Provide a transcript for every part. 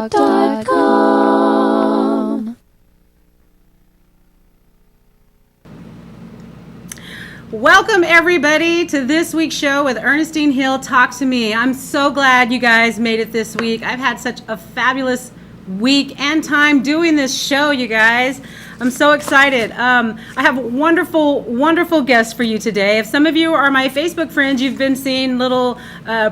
Talk.com. Welcome everybody to this week's show with Ernestine Hill Talk to Me. I'm so glad you guys made it this week. I've had such a fabulous week and time doing this show, you guys. I'm so excited. I have wonderful guests for you today. If some of you are my Facebook friends, you've been seeing little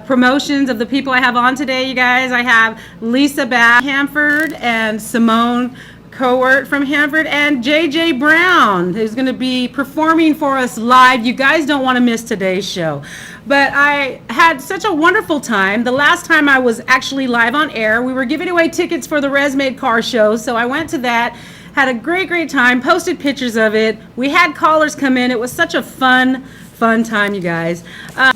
promotions of the people I have on today, you guys. I have Lisa Babb, Hanford, and Simone Cowart from Hanford, and JJ Brown, who's going to be performing for us live. You guys don't want to miss today's show. But I had such a wonderful time. The last time I was actually live on air, we were giving away tickets for the Resmade Car Show, so I went to that, had a great time, posted pictures of it. We had callers come in. It was such a fun time, you guys.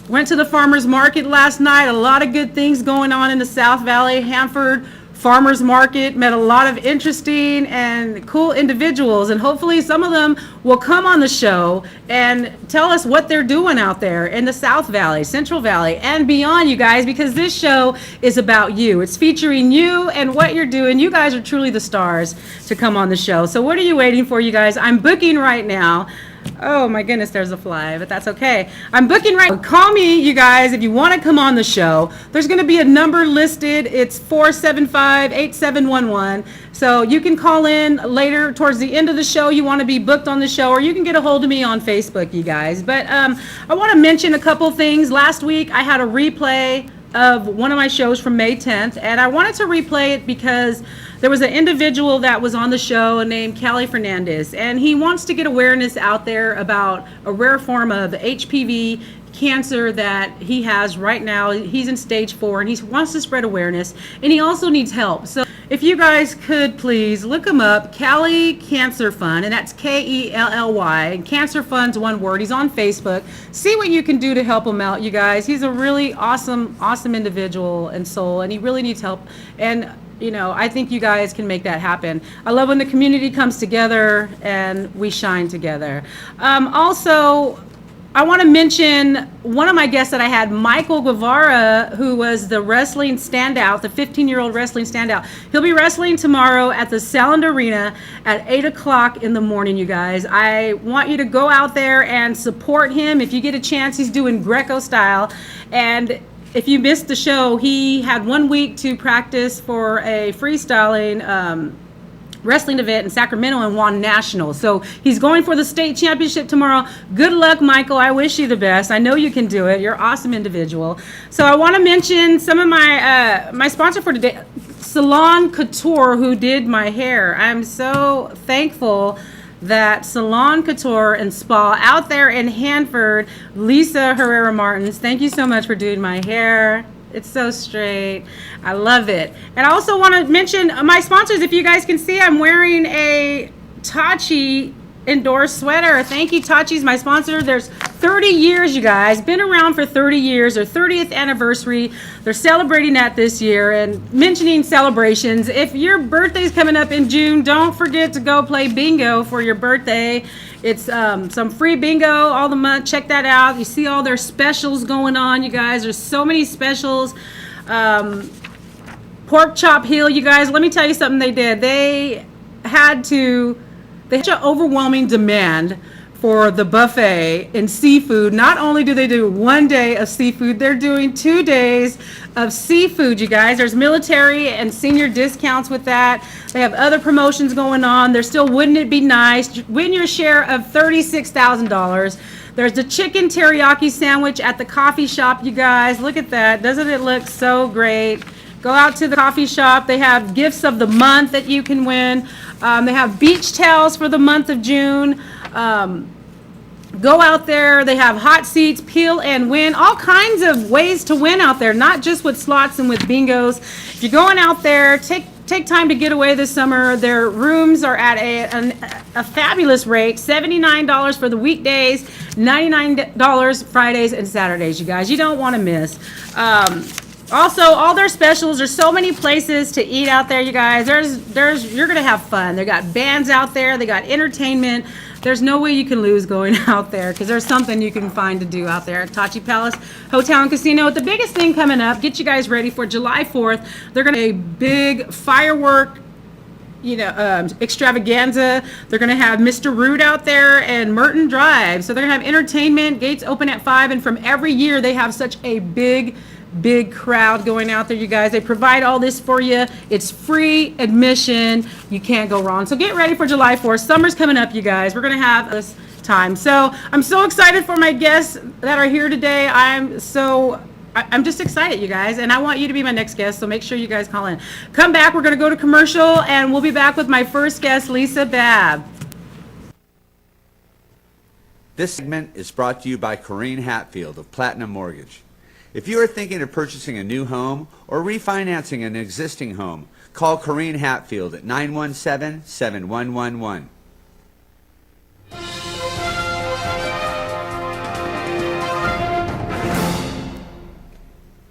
Went to the farmers market last night. A lot of good things going on in the South Valley. Hanford Farmers Market, met a lot of interesting and cool individuals, and hopefully some of them will come on the show and tell us what they're doing out there in the South Valley, Central Valley, and beyond, you guys, because this show is about you. It's featuring you and what you're doing. You guys are truly the stars to come on the show. So what are you waiting for, you guys? I'm booking right now. Oh my goodness, there's a fly, but that's okay. I'm booking right now. Call me, you guys, if you want to come on the show. There's going to be a number listed. It's 475-8711. So you can call in later towards the end of the show. You want to be booked on the show, or you can get a hold of me on Facebook, you guys. But I want to mention a couple things. Last week, I had a replay of one of my shows from May 10th, and I wanted to replay it because there was an individual that was on the show named Callie Fernandez, and he wants to get awareness out there about a rare form of HPV cancer that he has right now. He's in stage 4, and he wants to spread awareness, and he also needs help. So if you guys could please look him up, Callie Cancer Fund, and that's Kelly, and Cancer Fund's one word. He's on Facebook. See what you can do to help him out, you guys. He's a really awesome individual and soul, and he really needs help. And you know, I think you guys can make that happen. I love when the community comes together and we shine together. Also, I want to mention one of my guests that I had, Michael Guevara, who was the wrestling standout, the 15-year-old wrestling standout. He'll be wrestling tomorrow at the Sound Arena at 8 o'clock in the morning, you guys. I want you to go out there and support him. If you get a chance, he's doing Greco style. And if you missed the show, he had 1 week to practice for a freestyling wrestling event in Sacramento and won nationals. So he's going for the state championship tomorrow. Good luck, Michael. I wish you the best. I know you can do it. You're an awesome individual. So I want to mention some of my my sponsor for today, Salon Couture, who did my hair. I'm so thankful that Salon Couture and Spa out there in Hanford, Lisa Herrera Martins, thank you so much for doing my hair. It's so straight. I love it. And I also want to mention my sponsors. If you guys can see, I'm wearing a Tachi endorsed sweater. Thank you, Tachi's my sponsor. There's 30 years, you guys. Been around for 30 years. Their 30th anniversary. They're celebrating that this year. And mentioning celebrations, if your birthday's coming up in June, don't forget to go play bingo for your birthday. It's some free bingo all the month. Check that out. You see all their specials going on, you guys. There's so many specials. Pork Chop Hill, you guys. Let me tell you something they did. They had an overwhelming demand for the buffet in seafood. Not only do they do 1 day of seafood, they're doing 2 days of seafood, you guys. There's military and senior discounts with that. They have other promotions going on. There's still Wouldn't It Be Nice? Win your share of $36,000. There's the chicken teriyaki sandwich at the coffee shop, you guys. Look at that. Doesn't it look so great? Go out to the coffee shop. They have gifts of the month that you can win. They have beach towels for the month of June. Go out there. They have hot seats, peel and win. All kinds of ways to win out there, not just with slots and with bingos. If you're going out there, take time to get away this summer. Their rooms are at a fabulous rate, $79 for the weekdays, $99 Fridays and Saturdays, you guys. You don't want to miss. Also, all their specials, there's so many places to eat out there, you guys. You're gonna have fun. They got bands out there, they got entertainment. there's no way you can lose going out there because there's something you can find to do out there at Tachi Palace Hotel and Casino. The biggest thing coming up, get you guys ready for July 4th. They're going to a big firework extravaganza. They're going to have Mr. Rude out there and Merton Drive. So they're going to have entertainment. Gates open at 5, and from every year they have such a big crowd going out there, you guys. They provide all this for you. It's free admission. You can't go wrong. So get ready for July 4th. Summer's coming up, you guys. We're going to have this time. So I'm so excited for my guests that are here today. I'm just excited, you guys, and I want you to be my next guest, so make sure you guys call in. Come back. We're going to go to commercial, and we'll be back with my first guest, Lisa Babb. This segment is brought to you by Corrine Hatfield of Platinum Mortgage. If you are thinking of purchasing a new home or refinancing an existing home, call Corrine Hatfield at 917-7111.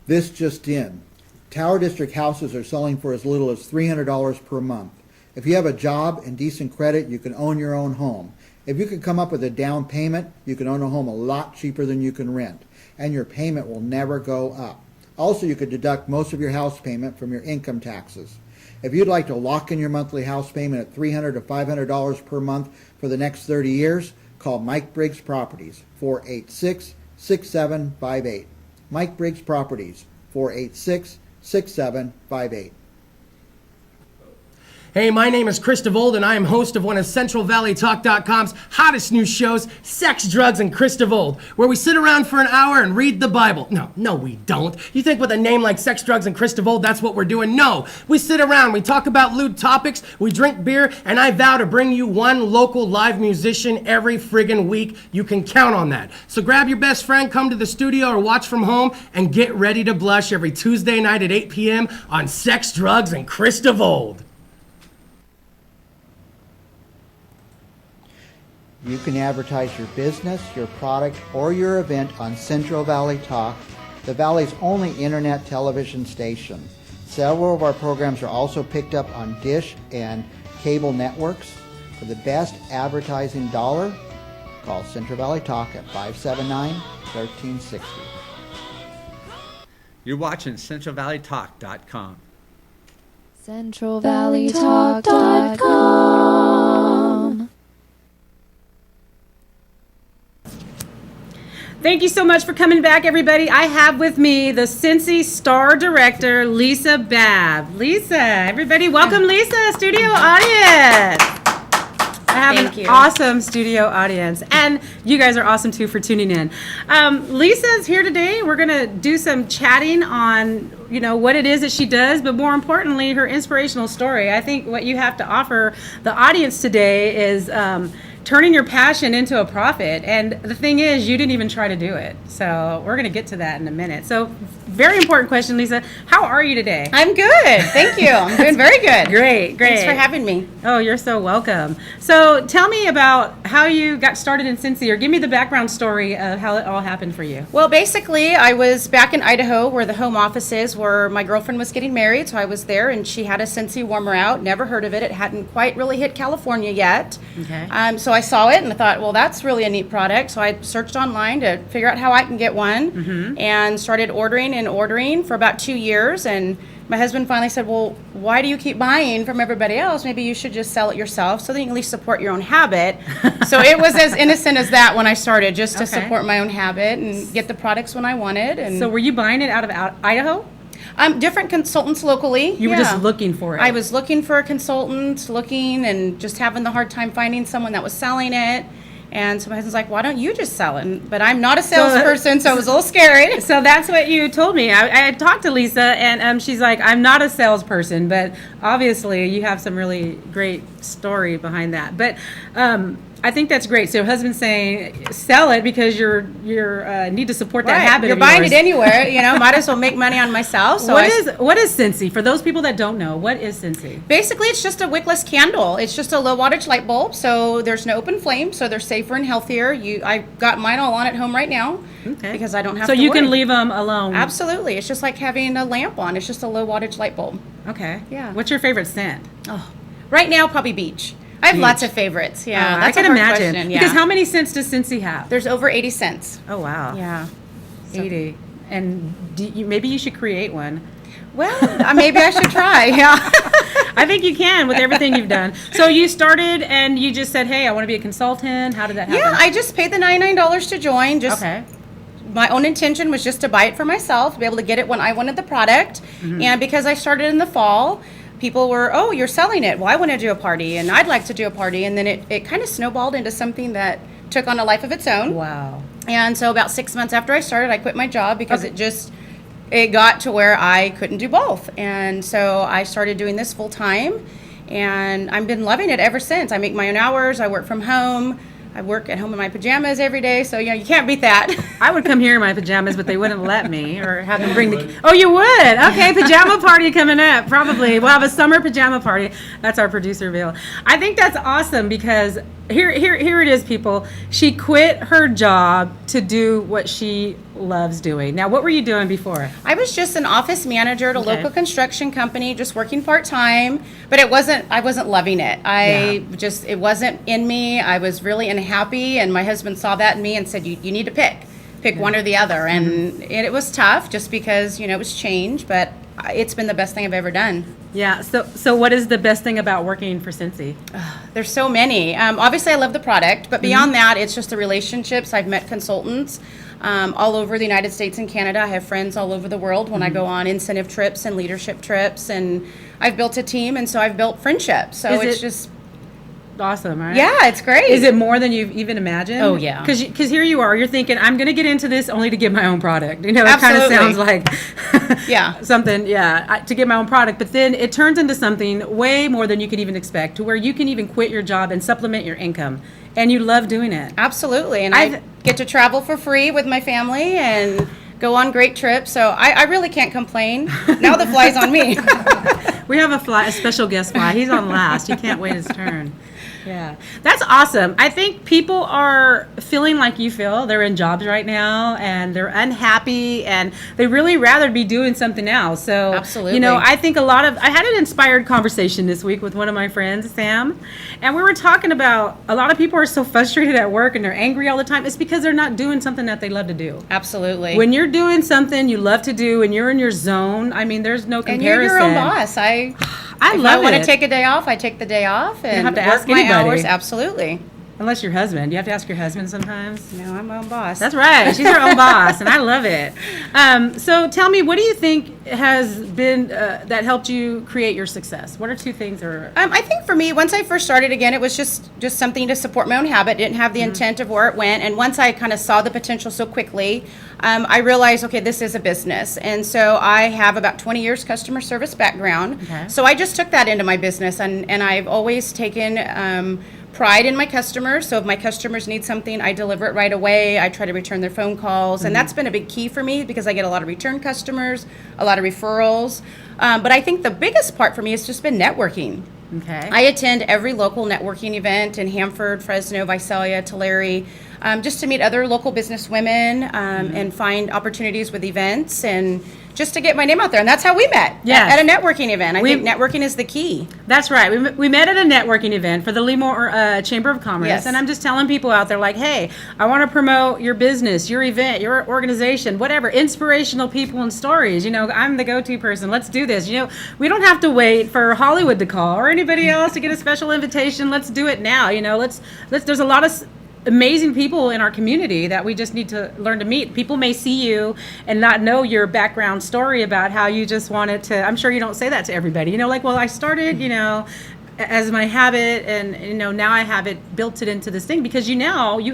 This just in. Tower District houses are selling for as little as $300 per month. If you have a job and decent credit, you can own your own home. If you can come up with a down payment, you can own a home a lot cheaper than you can rent, and your payment will never go up. Also, you could deduct most of your house payment from your income taxes. If you'd like to lock in your monthly house payment at $300 to $500 per month for the next 30 years, call Mike Briggs Properties, 486-6758. Mike Briggs Properties, 486-6758. Hey, my name is Chris DeVold, and I am host of one of CentralValleyTalk.com's hottest new shows, Sex, Drugs, and Chris DeVold, where we sit around for an hour and read the Bible. No, we don't. You think with a name like Sex, Drugs, and Chris DeVold, that's what we're doing? No. We sit around, we talk about lewd topics, we drink beer, and I vow to bring you one local live musician every friggin' week. You can count on that. So grab your best friend, come to the studio or watch from home, and get ready to blush every Tuesday night at 8 p.m. on Sex, Drugs, and Chris DeVold. You can advertise your business, your product, or your event on Central Valley Talk, the Valley's only internet television station. Several of our programs are also picked up on Dish and cable networks. For the best advertising dollar, call Central Valley Talk at 579-1360. You're watching CentralValleyTalk.com. CentralValleyTalk.com. Thank you so much for coming back, everybody. I have with me the Scentsy star director, Lisa Babb. Lisa, everybody, welcome Lisa, studio audience. I have Thank an you. awesome studio audience, and you guys are awesome too for tuning in. Lisa's here today. We're gonna do some chatting on, what it is that she does, but more importantly, her inspirational story. I think what you have to offer the audience today is turning your passion into a profit. And the thing is, you didn't even try to do it. So we're going to get to that in a minute. So very important question, Lisa. How are you today? I'm good. Thank you. I'm doing very good. Great. Thanks for having me. Oh, you're so welcome. So tell me about how you got started in Scentsy, or give me the background story of how it all happened for you. Well, basically, I was back in Idaho where the home office is, where my girlfriend was getting married. So I was there, and she had a Scentsy warmer out. Never heard of it. It hadn't quite really hit California yet. Okay. So I saw it, and I thought, well, that's really a neat product. So I searched online to figure out how I can get one, and started ordering for about 2 years. And my husband finally said, well, why do you keep buying from everybody else? Maybe you should just sell it yourself so that you can at least support your own habit. So it was as innocent as that when I started, just to support my own habit and get the products when I wanted. And So were you buying it out of Idaho? different consultants locally. You were just looking for it. I was looking for a consultant, and just having the hard time finding someone that was selling it. And so my husband's like, why don't you just sell it? But I'm not a salesperson, so it was a little scary. So that's what you told me. I had talked to Lisa, and she's like, I'm not a salesperson, but obviously you have some really great story behind that. But I think that's great. So your husband's saying, sell it because you're need to support that habit. You're of buying yours. it anywhere, might as well make money on myself. So what is Scentsy? For those people that don't know, what is Scentsy? basically, it's just a wickless candle. It's just a low wattage light bulb, so there's no open flame, so they're safer and healthier. I got mine all on at home right now, because I don't have So to you worry. can leave them alone. Absolutely. It's just like having a lamp on. It's just a low wattage light bulb. Okay. Yeah. What's your favorite scent? Right now, probably beach. I have lots of favorites. Yeah, I that's can a hard imagine. question, yeah. Because how many scents does Scentsy have? There's over 80 cents. Oh, wow. Yeah. 80. And maybe you should create one. Well, maybe I should try. Yeah. I think you can with everything you've done. So you started and you just said, hey, I want to be a consultant. How did that happen? Yeah, I just paid the $99 to join. Just Okay. my own intention was just to buy it for myself, to be able to get it when I wanted the product. And because I started in the fall, people were, oh, you're selling it. Well, I want to do a party, and I'd like to do a party. And then it kind of snowballed into something that took on a life of its own. Wow. And so about 6 months after I started, I quit my job because it got to where I couldn't do both. And so I started doing this full time, and I've been loving it ever since. I make my own hours. I work from home. I work at home in my pajamas every day, so you can't beat that. I would come here in my pajamas, but they wouldn't let me, or have them bring the. Oh, you would? Okay, pajama party coming up. Probably we'll have a summer pajama party. That's our producer, Bill. I think that's awesome because here it is, people. She quit her job to do what she loves doing. Now, what were you doing before? I was just an office manager at a Okay. local construction company, just working part-time, but I wasn't loving it. It wasn't in me. I was really unhappy, and my husband saw that in me and said, you need to pick one or the other. And it was tough just because, it was change, but it's been the best thing I've ever done. Yeah. So what is the best thing about working for Scentsy? There's so many. Obviously, I love the product, but beyond that, it's just the relationships. I've met consultants all over the United States and Canada. I have friends all over the world when I go on incentive trips and leadership trips, and I've built a team, and so I've built friendships. So Is it's it- just, Awesome, right? yeah, it's great. Is it more than you've even imagined? Oh, yeah. Because here you are, you're thinking, I'm going to get into this only to get my own product. It kind of Absolutely. sounds like Yeah. something, to get my own product. But then it turns into something way more than you could even expect, to where you can even quit your job and supplement your income. And you love doing it. Absolutely. And I've- I get to travel for free with my family and go on great trips. So I really can't complain. Now the fly's on me. We have a special guest fly. He's on last. He can't wait his turn. Yeah, that's awesome. I think people are feeling like you feel. They're in jobs right now, and they're unhappy, and they really rather be doing something else. So, Absolutely. I think I had an inspired conversation this week with one of my friends, Sam, and we were talking about a lot of people are so frustrated at work and they're angry all the time. It's because they're not doing something that they love to do. Absolutely. When you're doing something you love to do and you're in your zone, I mean, there's no and comparison. you're your own boss. I If love I want it. to take a day off, I take the day off and have to work ask my anybody. hours. Absolutely. Unless your husband. You have to ask your husband sometimes. No, I'm my own boss. That's right. She's her own boss, and I love it. So tell me, what do you think has been that helped you create your success? What are two things? I think for me, once I first started again, it was just something to support my own habit. Didn't have the intent of where it went. And once I kind of saw the potential so quickly, I realized, okay, this is a business. And so I have about 20 years customer service background. Okay. So I just took that into my business, and I've always taken pride in my customers. So if my customers need something, I deliver it right away. I try to return their phone calls. And that's been a big key for me because I get a lot of return customers, a lot of referrals. But I think the biggest part for me has just been networking. Okay. I attend every local networking event in Hanford, Fresno, Visalia, Tulare, just to meet other local business women and find opportunities with events and just to get my name out there. And that's how we met, Yes. at a networking event. I think networking is the key. That's right. We met at a networking event for the Lemoore Chamber of Commerce. Yes. And I'm just telling people out there, like, hey, I want to promote your business, your event, your organization, whatever, inspirational people and stories. I'm the go-to person. Let's do this. We don't have to wait for Hollywood to call or anybody else to get a special invitation. Let's do it now. Let's there's a lot of amazing people in our community that we just need to learn to meet. People may see you and not know your background story about how you just wanted to. I'm sure you don't say that to everybody. Well, I started, as my habit, and now I have it built it into this thing because you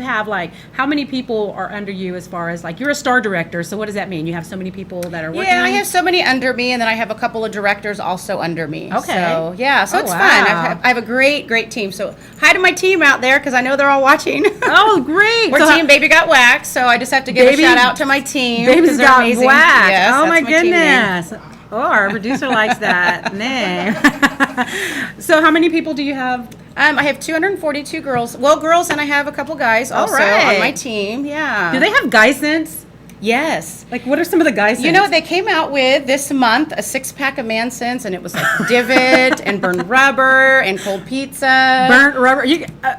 have like how many people are under you as far as like you're a star director. So what does that mean? You have so many people that are working. Yeah, I have so many under me, and then I have a couple of directors also under me. Okay. So, yeah, so Oh, it's wow. fun. I have a great team. So hi to my team out there because I know they're all watching. Oh, great! We're So Team Baby Got Waxed, so I just have to give Baby- a shout out to my team. Baby's 'cause they're got amazing. whacked. Yes, Oh that's my team name. goodness. Oh, our producer likes that name. So how many people do you have? I have 242 girls. Well, girls, and I have a couple guys also right. on my team. Yeah. Do they have guy scents? Yes. Like, what are some of the guy scents? You know, they came out with this month a 6-pack of man scents, and it was like divot and burned rubber and cold pizza. Burnt rubber.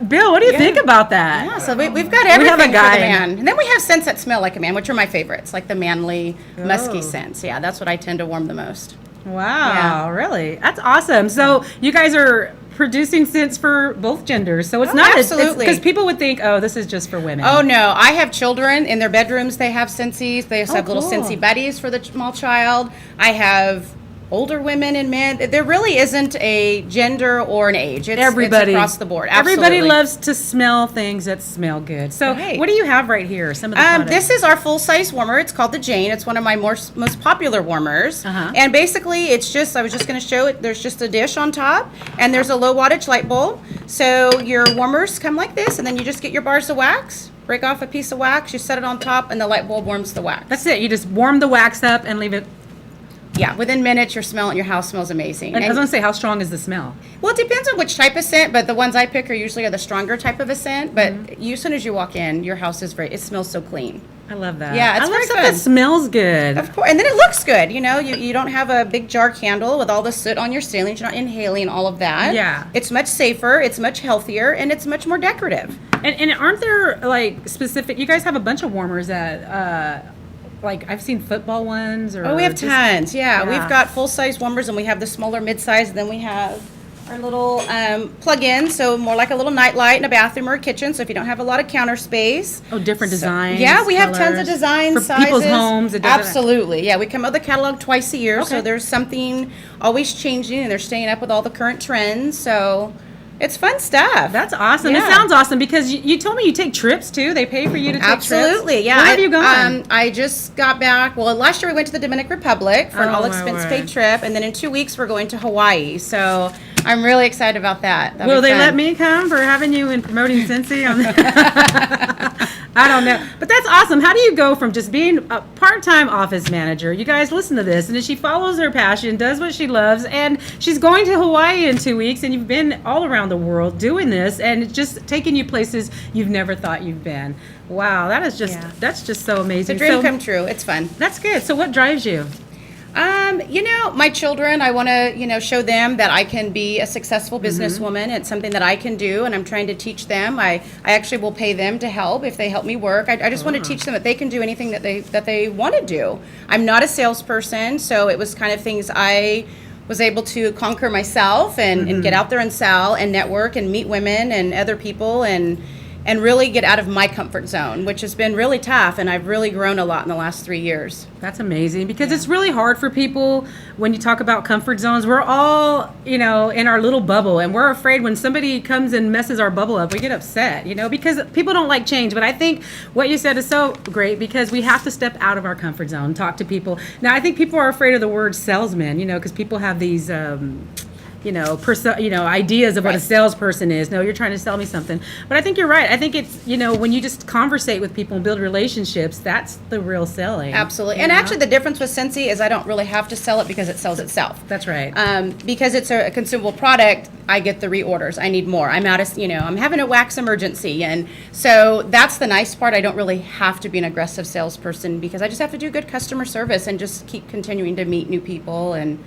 Bill, what do you think about that? Yeah, so we've got everything have a guy. for the man. And then we have scents that smell like a man, which are my favorites, like the manly, musky scents. Yeah, that's what I tend to warm the most. Wow, really? That's awesome. So you guys are producing scents for both genders. So it's not absolutely. because people would think, oh, this is just for women. Oh no, I have children in their bedrooms. They have Scentsy's. They also have little cool. Scentsy buddies for the small child. I have older women and men. There really isn't a gender or an age. It's across the board. Absolutely. Everybody loves to smell things that smell good. So Right. what do you have right here? Some of the products. This is our full-size warmer. It's called the Jane. It's one of my most popular warmers. And basically, it's just, I was just going to show it, there's just a dish on top, and there's a low wattage light bulb. So your warmers come like this, and then you just get your bars of wax, break off a piece of wax, you set it on top, and the light bulb warms the wax. That's it. You just warm the wax up and leave it. Yeah, within minutes, your house smells amazing. And I was going to say, how strong is the smell? Well, it depends on which type of scent, but the ones I pick are usually the stronger type of a scent. But as soon as you walk in, your house is it smells so clean. I love that. Yeah, it's I love very stuff fun. that smells good. Of course, and then it looks good. You know, you don't have a big jar candle with all the soot on your ceilings. You're not inhaling all of that. Yeah. It's much safer, it's much healthier, and it's much more decorative. And aren't there like specific? You guys have a bunch of warmers that, like I've seen football ones or. Oh, we have just- tons. Yeah, Yeah. we've got full-size warmers, and we have the smaller mid-size, and then we have our little plug-in, so more like a little night light in a bathroom or a kitchen. So if you don't have a lot of counter space. Oh, different designs. Yeah, we have tons colors. of designs, for sizes. people's homes. It doesn't- Absolutely. Yeah, we come out with the catalog twice a year, so Okay. there's something always changing, and they're staying up with all the current trends. So it's fun stuff. That's awesome. It Yeah. sounds awesome because you told me you take trips too. They pay for you to take trips. Absolutely, yeah. Where have you gone? I just got back. Well, last year we went to the Dominican Republic for an Oh, my all-expense-paid word. trip, and then in 2 weeks we're going to Hawaii. So I'm really excited about that. That'll Will be they fun. let me come for having you and promoting Scentsy? I don't know. But that's awesome. How do you go from just being a part-time office manager? You guys listen to this, and then she follows her passion, does what she loves, and she's going to Hawaii in 2 weeks, and you've been all around the world doing this, and it's just taking you places you've never thought you've been. Wow, that's just so amazing. It's a dream So- come true. It's fun. That's good. So what drives you? My children, I want to, show them that I can be a successful businesswoman. It's something that I can do, and I'm trying to teach them. I actually will pay them to help if they help me work. I just want to teach them that they can do anything that they want to do. I'm not a salesperson, so it was kind of things I was able to conquer myself and get out there and sell and network and meet women and other people and really get out of my comfort zone, which has been really tough, and I've really grown a lot in the last 3 years. That's amazing because it's really hard for people when you talk about comfort zones. We're all, in our little bubble, and we're afraid when somebody comes and messes our bubble up, we get upset, because people don't like change. But I think what you said is so great because we have to step out of our comfort zone, talk to people. Now, I think people are afraid of the word salesman, because people have these ideas of what a salesperson is. No, you're trying to sell me something. But I think you're right. I think it's, when you just conversate with people and build relationships, that's the real selling. Absolutely. And actually the difference with Scentsy is I don't really have to sell it because it sells itself. That's right. Because it's a consumable product, I get the reorders. I need more. I'm I'm having a wax emergency. And so that's the nice part. I don't really have to be an aggressive salesperson because I just have to do good customer service and just keep continuing to meet new people and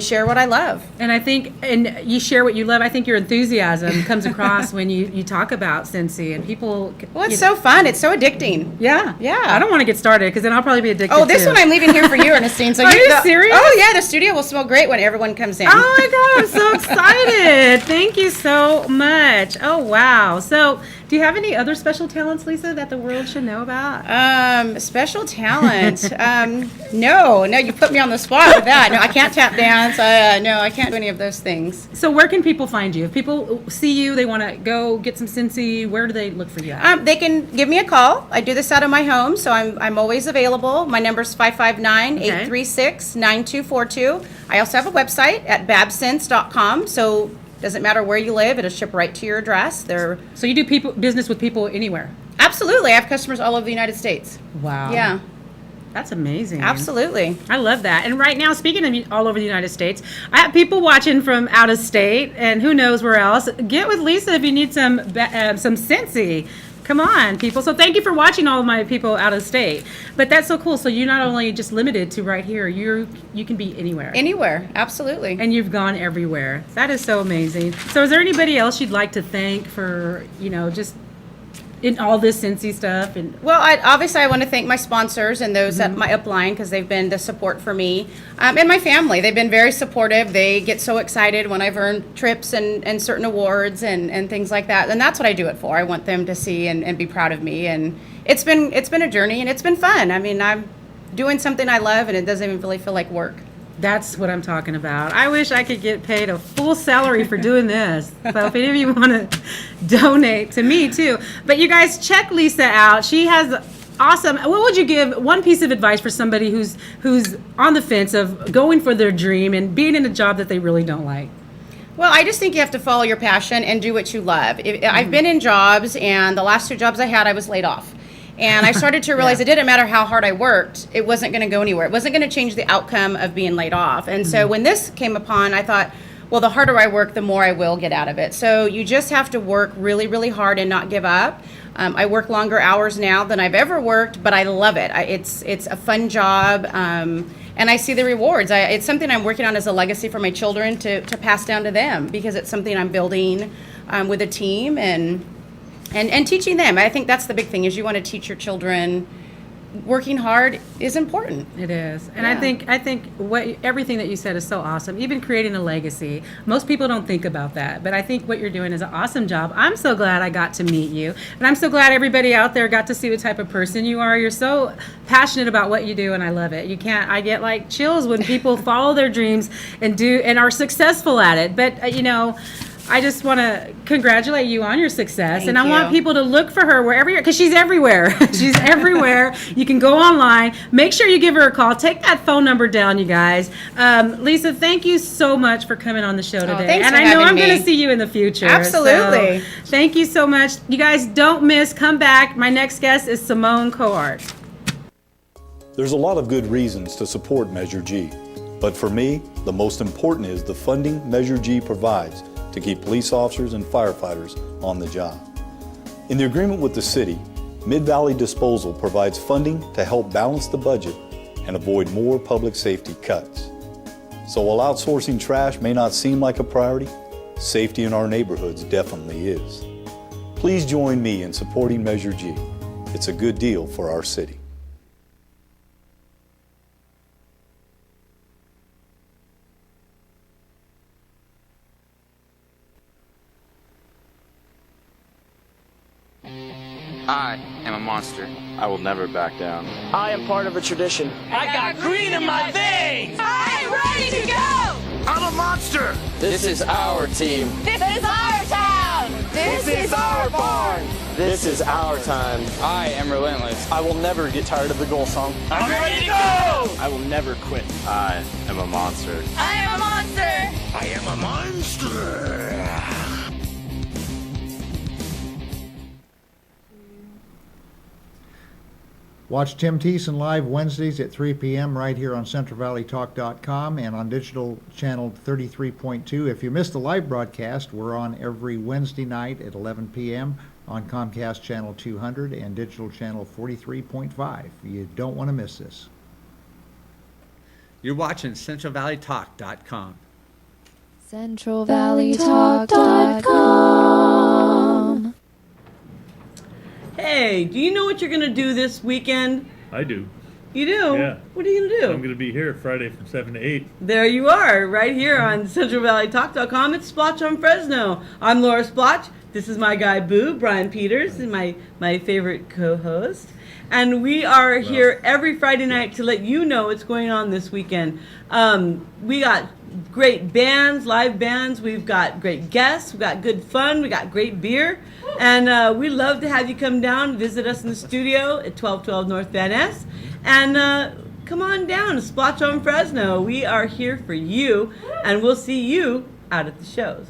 share what I love. And I think, and you share what you love. I think your enthusiasm comes across when you talk about Scentsy and people. Well, it's so fun. It's so addicting. Yeah. Yeah. I don't want to get started because then I'll probably be addicted. Oh, this too. one I'm leaving here for you, Ernestine. So Are you serious? Oh, yeah. The studio will smell great when everyone comes in. Oh my God, I'm so excited. Thank you so much. Oh, wow. So, do you have any other special talents, Lisa, that the world should know about? Special talent. No, you put me on the spot with that. No, I can't tap dance. No, I can't do any of those things. So, where can people find you? If people see you, they want to go get some Scentsy, where do they look for you at? They can give me a call. I do this out of my home, so I'm always available. My number's 559-836-9242. I also have a website at babbscents.com, so doesn't matter where you live, it'll ship right to your address. So, you do business with people anywhere? Absolutely. I have customers all over the United States. Wow. Yeah, That's amazing. absolutely. I love that. And right now, speaking of all over the United States, I have people watching from out of state and who knows where else. Get with Lisa if you need some Scentsy. Come on, people. So thank you for watching all of my people out of state. But that's so cool. So you're not only just limited to right here, you can be anywhere. Anywhere, absolutely. And you've gone everywhere. That is so amazing. So is there anybody else you'd like to thank for, just in all this Scentsy stuff? And Well, obviously I want to thank my sponsors and those at my upline, because they've been the support for me, and my family. They've been very supportive. They get so excited when I've earned trips and certain awards and things like that. And that's what I do it for. I want them to see and be proud of me. And it's been a journey, and it's been fun. I mean, I'm doing something I love, and it doesn't even really feel like work. that's what I'm talking about. I wish I could get paid a full salary for doing this. So if any of you want to donate to me too. But you guys, check Lisa out. She has awesome. What would you give one piece of advice for somebody who's on the fence of going for their dream and being in a job that they really don't like? Well, I just think you have to follow your passion and do what you love. I've been in jobs, and the last 2 jobs I had, I was laid off. And I started to realize it didn't matter how hard I worked, it wasn't going to go anywhere. It wasn't going to change the outcome of being laid off. And so when this came upon, I thought, well, the harder I work, the more I will get out of it. So you just have to work really, really hard and not give up. I work longer hours now than I've ever worked, but I love it. It's a fun job, and I see the rewards. It's something I'm working on as a legacy for my children to pass down to them, because it's something I'm building with a team and teaching them. I think that's the big thing, is you want to teach your children working hard is important. It is. And Yeah. I think everything that you said is so awesome. Even creating a legacy. Most people don't think about that, but I think what you're doing is an awesome job. I'm so glad I got to meet you. And I'm so glad everybody out there got to see what type of person you are. You're so passionate about what you do, and I love it. I get like chills when people follow their dreams and are successful at it. But I just want to congratulate you on your success. Thank and I want you. people to look for her wherever you're, because she's everywhere. She's everywhere. You can go online. Make sure you give her a call. Take that phone number down, you guys. Lisa, thank you so much for coming on the show today. thanks and for I know having I'm going me. to see you in the future. Absolutely. So, thank you so much. You guys don't miss. Come back. My next guest is Simone Coart. There's a lot of good reasons to support Measure G, but for me, the most important is the funding Measure G provides to keep police officers and firefighters on the job. In the agreement with the city, Mid-Valley Disposal provides funding to help balance the budget and avoid more public safety cuts. So while outsourcing trash may not seem like a priority, safety in our neighborhoods definitely is. Please join me in supporting Measure G. It's a good deal for our city. I am a monster. I will never back down. I am part of a tradition. I got green in my veins! I'm ready to go! I'm a monster! This is our team. This is our town! This is our barn! This is our time. I am relentless. I will never get tired of the goal song. I'm ready to go! I will never quit. I am a monster. I am a monster! I am a monster! Watch Tim Thiessen live Wednesdays at 3 p.m. right here on CentralValleyTalk.com and on digital channel 33.2. If you missed the live broadcast, we're on every Wednesday night at 11 p.m. on Comcast channel 200 and digital channel 43.5. You don't want to miss this. You're watching CentralValleyTalk.com. CentralValleyTalk.com. Hey, do you know what you're going to do this weekend? I do. You do? Yeah. What are you going to do? I'm going to be here Friday from 7 to 8. There you are, right here on CentralValleyTalk.com. It's Splotch on Fresno. I'm Laura Splotch. This is my guy, Boo, Brian Peters, and my favorite co-host. And we are here every Friday night to let you know what's going on this weekend. We got great bands, live bands. We've got great guests. We've got good fun. We got great beer. And we love to have you come down and visit us in the studio at 1212 North Van Ness. And come on down to Splotch on Fresno. We are here for you, and we'll see you out at the shows.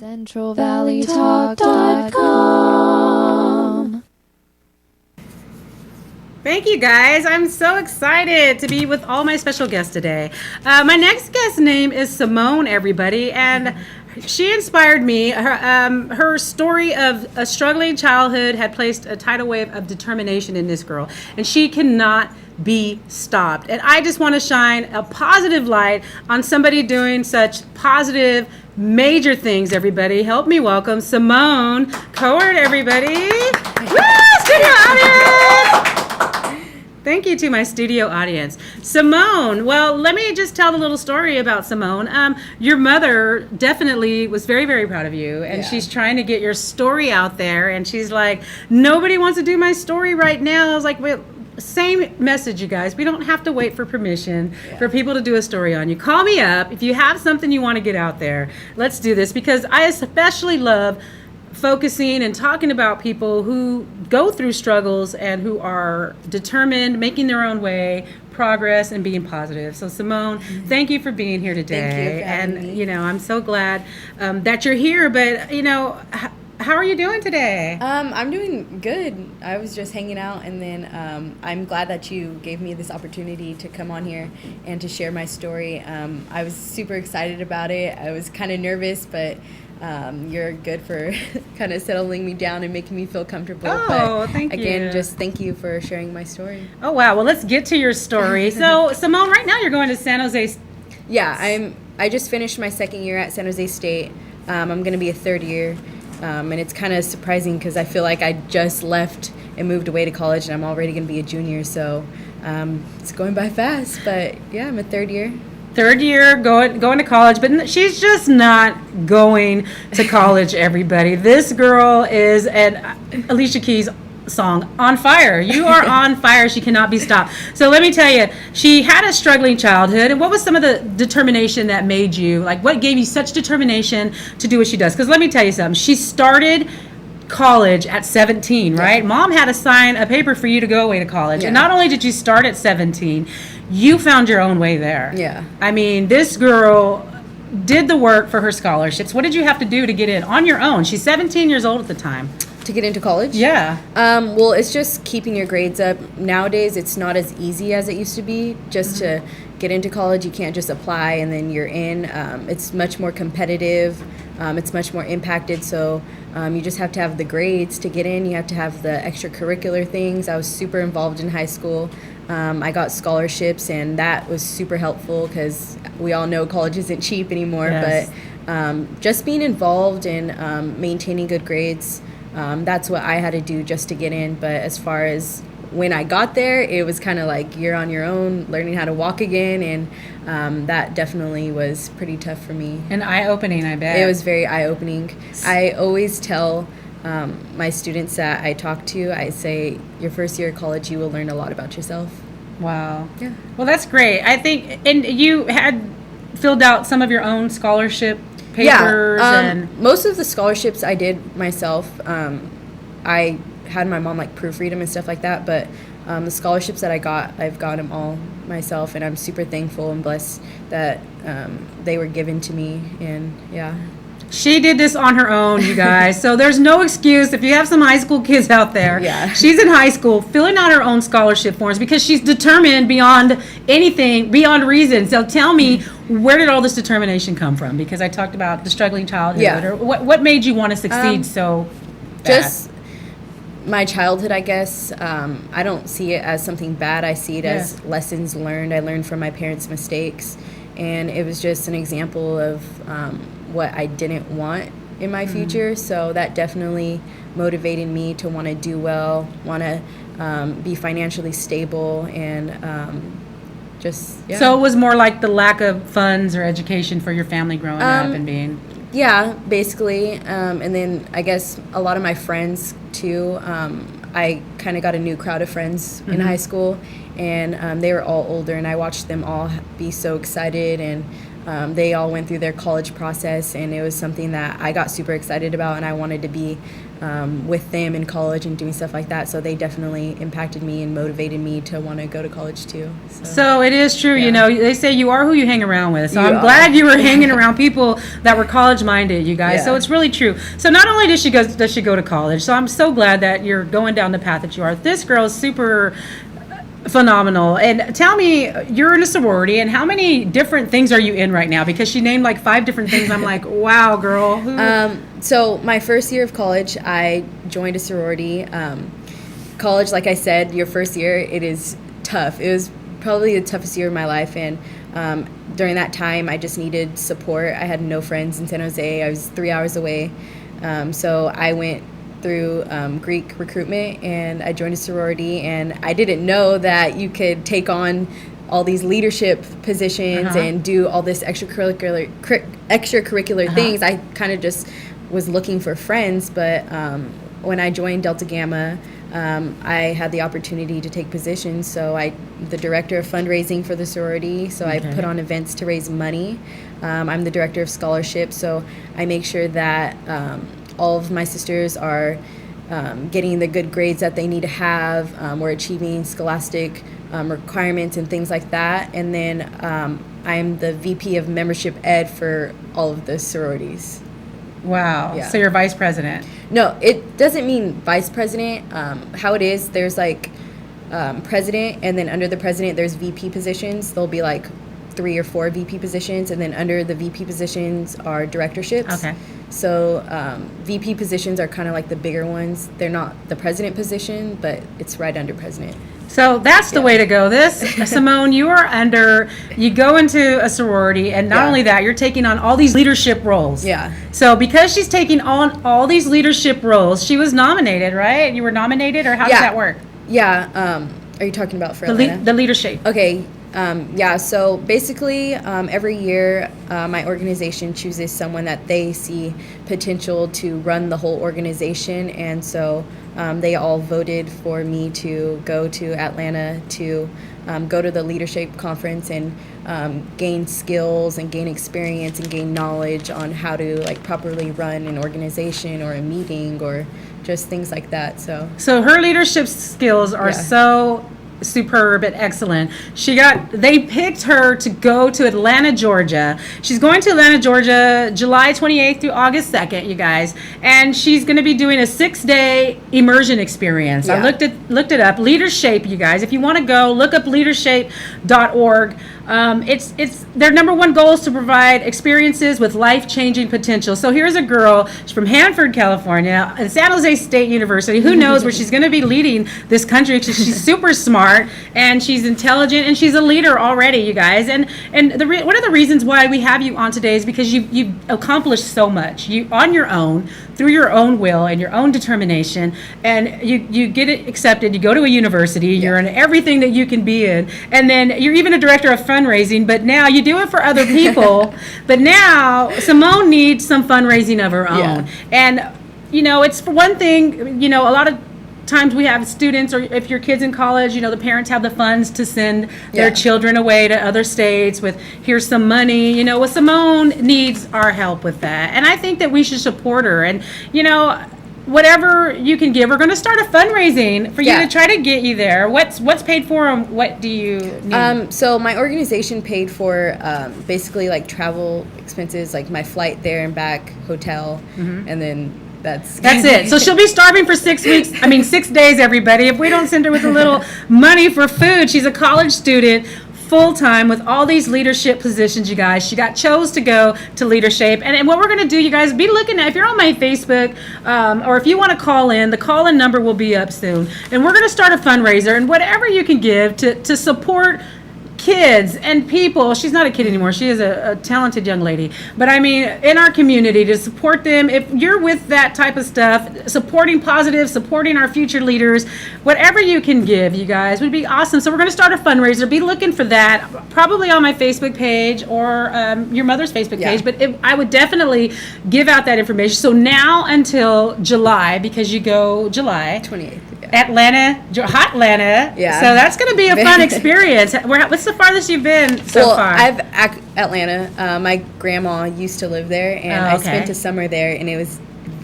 CentralValleyTalk.com. Thank you, guys. I'm so excited to be with all my special guests today. My next guest's name is Simone, everybody, and she inspired me. Her story of a struggling childhood had placed a tidal wave of determination in this girl, and she cannot be stopped. And I just want to shine a positive light on somebody doing such positive, major things, everybody. Help me welcome Simone Coward, everybody. Woo! Studio audience! Thank you to my studio audience. Simone, well, let me just tell the little story about Simone. Your mother definitely was very, very proud of you, and she's trying to get your story out there, and she's like, nobody wants to do my story right now. I was like, well, same message, you guys. We don't have to wait for permission for people to do a story on you. Call me up if you have something you want to get out there. Let's do this, because I especially love focusing and talking about people who go through struggles and who are determined, making their own way, progress, and being positive. So Simone, thank you for being here today. Thank you for having me. You know, I'm so glad that you're here, but you know, how are you doing today? I'm doing good. I was just hanging out, and then I'm glad that you gave me this opportunity to come on here and to share my story. I was super excited about it. I was kind of nervous, but you're good for kind of settling me down and making me feel comfortable. Oh, thank you. Again, just thank you for sharing my story. Oh, wow. Well, let's get to your story. So, Simone, right now you're going to San Jose. Yeah, I just finished my second year at San Jose State. I'm going to be a third year, and it's kind of surprising because I feel like I just left and moved away to college, and I'm already going to be a junior. So it's going by fast, but yeah, I'm a third year. Third year, going to college, but she's just not going to college, everybody. This girl is an Alicia Keys song, On Fire. You are on fire. She cannot be stopped. So let me tell you, she had a struggling childhood. And what was some of the determination that made you, like what gave you such determination to do what she does? Because let me tell you something. She started college at 17, right? Yeah. Mom had to sign a paper for you to go away to college. Yeah. And not only did you start at 17, you found your own way there. Yeah. I mean, this girl did the work for her scholarships. What did you have to do to get in on your own? She's 17 years old at the time. To get into college? Yeah. Well, it's just keeping your grades up. Nowadays, it's not as easy as it used to be. Just to get into college, you can't just apply and then you're in. It's much more competitive. It's much more impacted. So you just have to have the grades to get in. You have to have the extracurricular things. I was super involved in high school. I got scholarships, and that was super helpful because we all know college isn't cheap anymore. Yes. But just being involved and maintaining good grades, that's what I had to do just to get in. But as far as when I got there, it was kind of like you're on your own, learning how to walk again, and that definitely was pretty tough for me. And eye-opening, I bet. It was very eye-opening. I always tell my students that I talk to, I say, your first year of college, you will learn a lot about yourself. Wow. Yeah. Well, that's great. I think, and you had filled out some of your own scholarship papers. And most of the scholarships I did myself. I had my mom like proofread them and stuff like that, but the scholarships that I got, I've got them all myself, and I'm super thankful and blessed that they were given to me. And yeah. She did this on her own, you guys. So there's no excuse if you have some high school kids out there. Yeah. She's in high school filling out her own scholarship forms because she's determined beyond anything, beyond reason. So tell me, where did all this determination come from? Because I talked about the struggling childhood. Yeah. Or what made you want to succeed so bad? Just my childhood, I guess. I don't see it as something bad. I see it as lessons learned. I learned from my parents' mistakes. And it was just an example of what I didn't want in my future. So that definitely motivated me to want to do well, want to be financially stable, and just, yeah. So it was more like the lack of funds or education for your family growing up and being... Yeah, basically. And then I guess a lot of my friends, too, I kind of got a new crowd of friends in high school, and they were all older, and I watched them all be so excited, and they all went through their college process, and it was something that I got super excited about, and I wanted to be with them in college and doing stuff like that. So they definitely impacted me and motivated me to want to go to college too. So it is true, you know, they say you are who you hang around with. So I'm glad you were hanging around people that were college minded, you guys. So it's really true. So not only does she go to college, so I'm so glad that you're going down the path that you are. This girl is super Phenomenal. And tell me, you're in a sorority, and how many different things are you in right now? Because she named like 5 different things. I'm like, wow, girl. So my first year of college, I joined a sorority. College, like I said, your first year, it is tough. It was probably the toughest year of my life, and during that time, I just needed support. I had no friends in San Jose. I was 3 hours away. So I went through Greek recruitment, and I joined a sorority, and I didn't know that you could take on all these leadership positions and do all this extracurricular things. I kind of just was looking for friends, but when I joined Delta Gamma, I had the opportunity to take positions. So I'm the director of fundraising for the sorority, so I put on events to raise money. I'm the director of scholarships, so I make sure that all of my sisters are getting the good grades that they need to have. We're achieving scholastic requirements and things like that. And then I'm the VP of membership ed for all of the sororities. Wow. Yeah. So you're vice president. No, it doesn't mean vice president. How it is, there's like president, and then under the president, there's VP positions. There'll be like 3 or 4 VP positions, and then under the VP positions are directorships. Okay. So VP positions are kind of like the bigger ones. They're not the president position, but it's right under president. So that's the way to go. This, Simone, you go into a sorority, and not only that, you're taking on all these leadership roles. Yeah. So because she's taking on all these leadership roles, she was nominated, right? You were nominated, or how does that work? Yeah. Are you talking about for Atlanta? The leadership. Okay. So basically, every year, my organization chooses someone that they see potential to run the whole organization, and so they all voted for me to go to Atlanta to go to the leadership conference and gain skills and gain experience and gain knowledge on how to like properly run an organization or a meeting or just things like that. So her leadership skills are so superb and excellent. They picked her to go to Atlanta, Georgia. She's going to Atlanta, Georgia, July 28th through August 2nd, you guys. And she's going to be doing a 6-day immersion experience. Yeah. I looked it up. Leadershape, you guys. If you want to go, look up leadershape.org. It's their number one goal is to provide experiences with life-changing potential. So here's a girl, she's from Hanford, California, at San Jose State University. Who knows where she's going to be leading this country? She's super smart, and she's intelligent, and she's a leader already, you guys. And one of the reasons why we have you on today is because you've accomplished so much. You on your own, through your own will and your own determination, and you get it accepted. You go to a university. You're in everything that you can be in, and then you're even a director of fundraising, but now you do it for other people. But now Simone needs some fundraising of her own. And it's for one thing, a lot of times we have students, or if your kids in college, the parents have the funds to send their children away to other states with, here's some money. Well, Simone needs our help with that, and I think that we should support her. And whatever you can give, we're going to start a fundraising for you to try to get you there. What's paid for, and what do you need? So my organization paid for basically like travel expenses, like my flight there and back, hotel, and then that's it. So she'll be starving for 6 weeks. 6 days, everybody. If we don't send her with a little money for food. She's a college student, full-time, with all these leadership positions, you guys. She chose to go to leadership. And what we're going to do, you guys, be looking at, if you're on my Facebook, or if you want to call in, the call-in number will be up soon. And we're going to start a fundraiser, and whatever you can give to support kids and people. She's not a kid anymore. She is a talented young lady. But in our community, to support them, if you're with that type of stuff, supporting positive, supporting our future leaders, whatever you can give, you guys, would be awesome. So we're going to start a fundraiser. Be looking for that, probably on my Facebook page or your mother's Facebook page. But I would definitely give out that information. So now until July, because you go July 28th. Atlanta, hot Atlanta. Yeah. So that's going to be a fun experience. What's the farthest you've been so far? Atlanta. My grandma used to live there, and I spent a summer there, and it was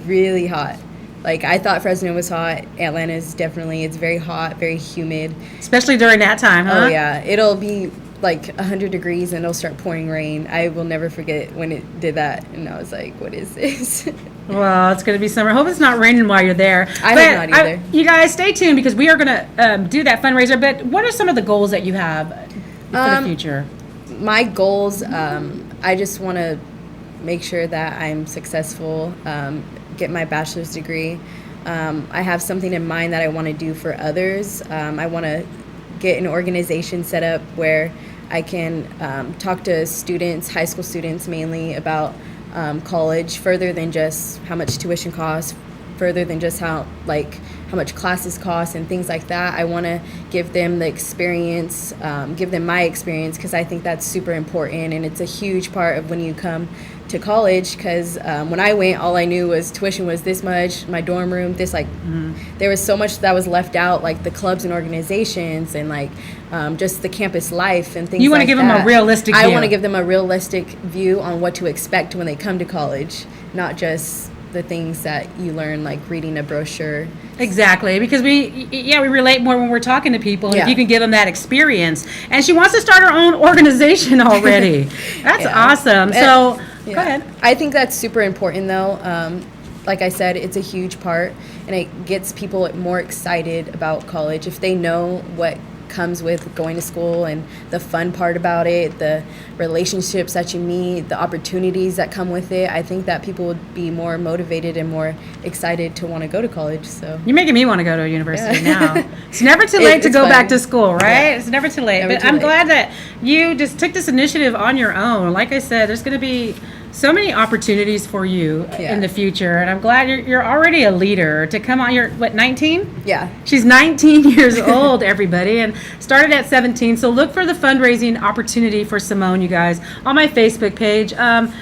really hot. Like, I thought Fresno was hot. Atlanta is definitely, it's very hot, very humid. Especially during that time, huh? Oh, yeah. It'll be like 100 degrees and it'll start pouring rain. I will never forget when it did that, and I was like, what is this? Well, it's going to be summer. I hope it's not raining while you're there. I hope not either. You guys, stay tuned because we are going to do that fundraiser. But what are some of the goals that you have for the future? My goals, I just want to make sure that I'm successful, get my bachelor's degree. I have something in mind that I want to do for others. I want to get an organization set up where I can talk to students, high school students mainly, about college further than just how much tuition costs, further than just how much classes cost and things like that. I want to give them the experience, give them my experience, because I think that's super important, and it's a huge part of when you come to college, because when I went, all I knew was tuition was this much, my dorm room, this, there was so much that was left out, like the clubs and organizations and just the campus life and things like that. You want to give them a realistic view. I want to give them a realistic view on what to expect when they come to college, not just the things that you learn, like reading a brochure. Exactly, because we relate more when we're talking to people. Yeah. If you can give them that experience. And she wants to start her own organization already. That's awesome. So, go ahead. I think that's super important, though. Like I said, it's a huge part, and it gets people more excited about college if they know what comes with going to school and the fun part about it, the relationships that you meet, the opportunities that come with it. I think that people would be more motivated and more excited to want to go to college. So you're making me want to go to a university now. It's never too late to go back to school, right? It's never too late. But I'm glad that you just took this initiative on your own. Like I said, there's going to be so many opportunities for you in the future, and I'm glad you're already a leader. To come on, you're 19? Yeah. She's 19 years old, everybody, and started at 17. So look for the fundraising opportunity for Simone, you guys, on my Facebook page. I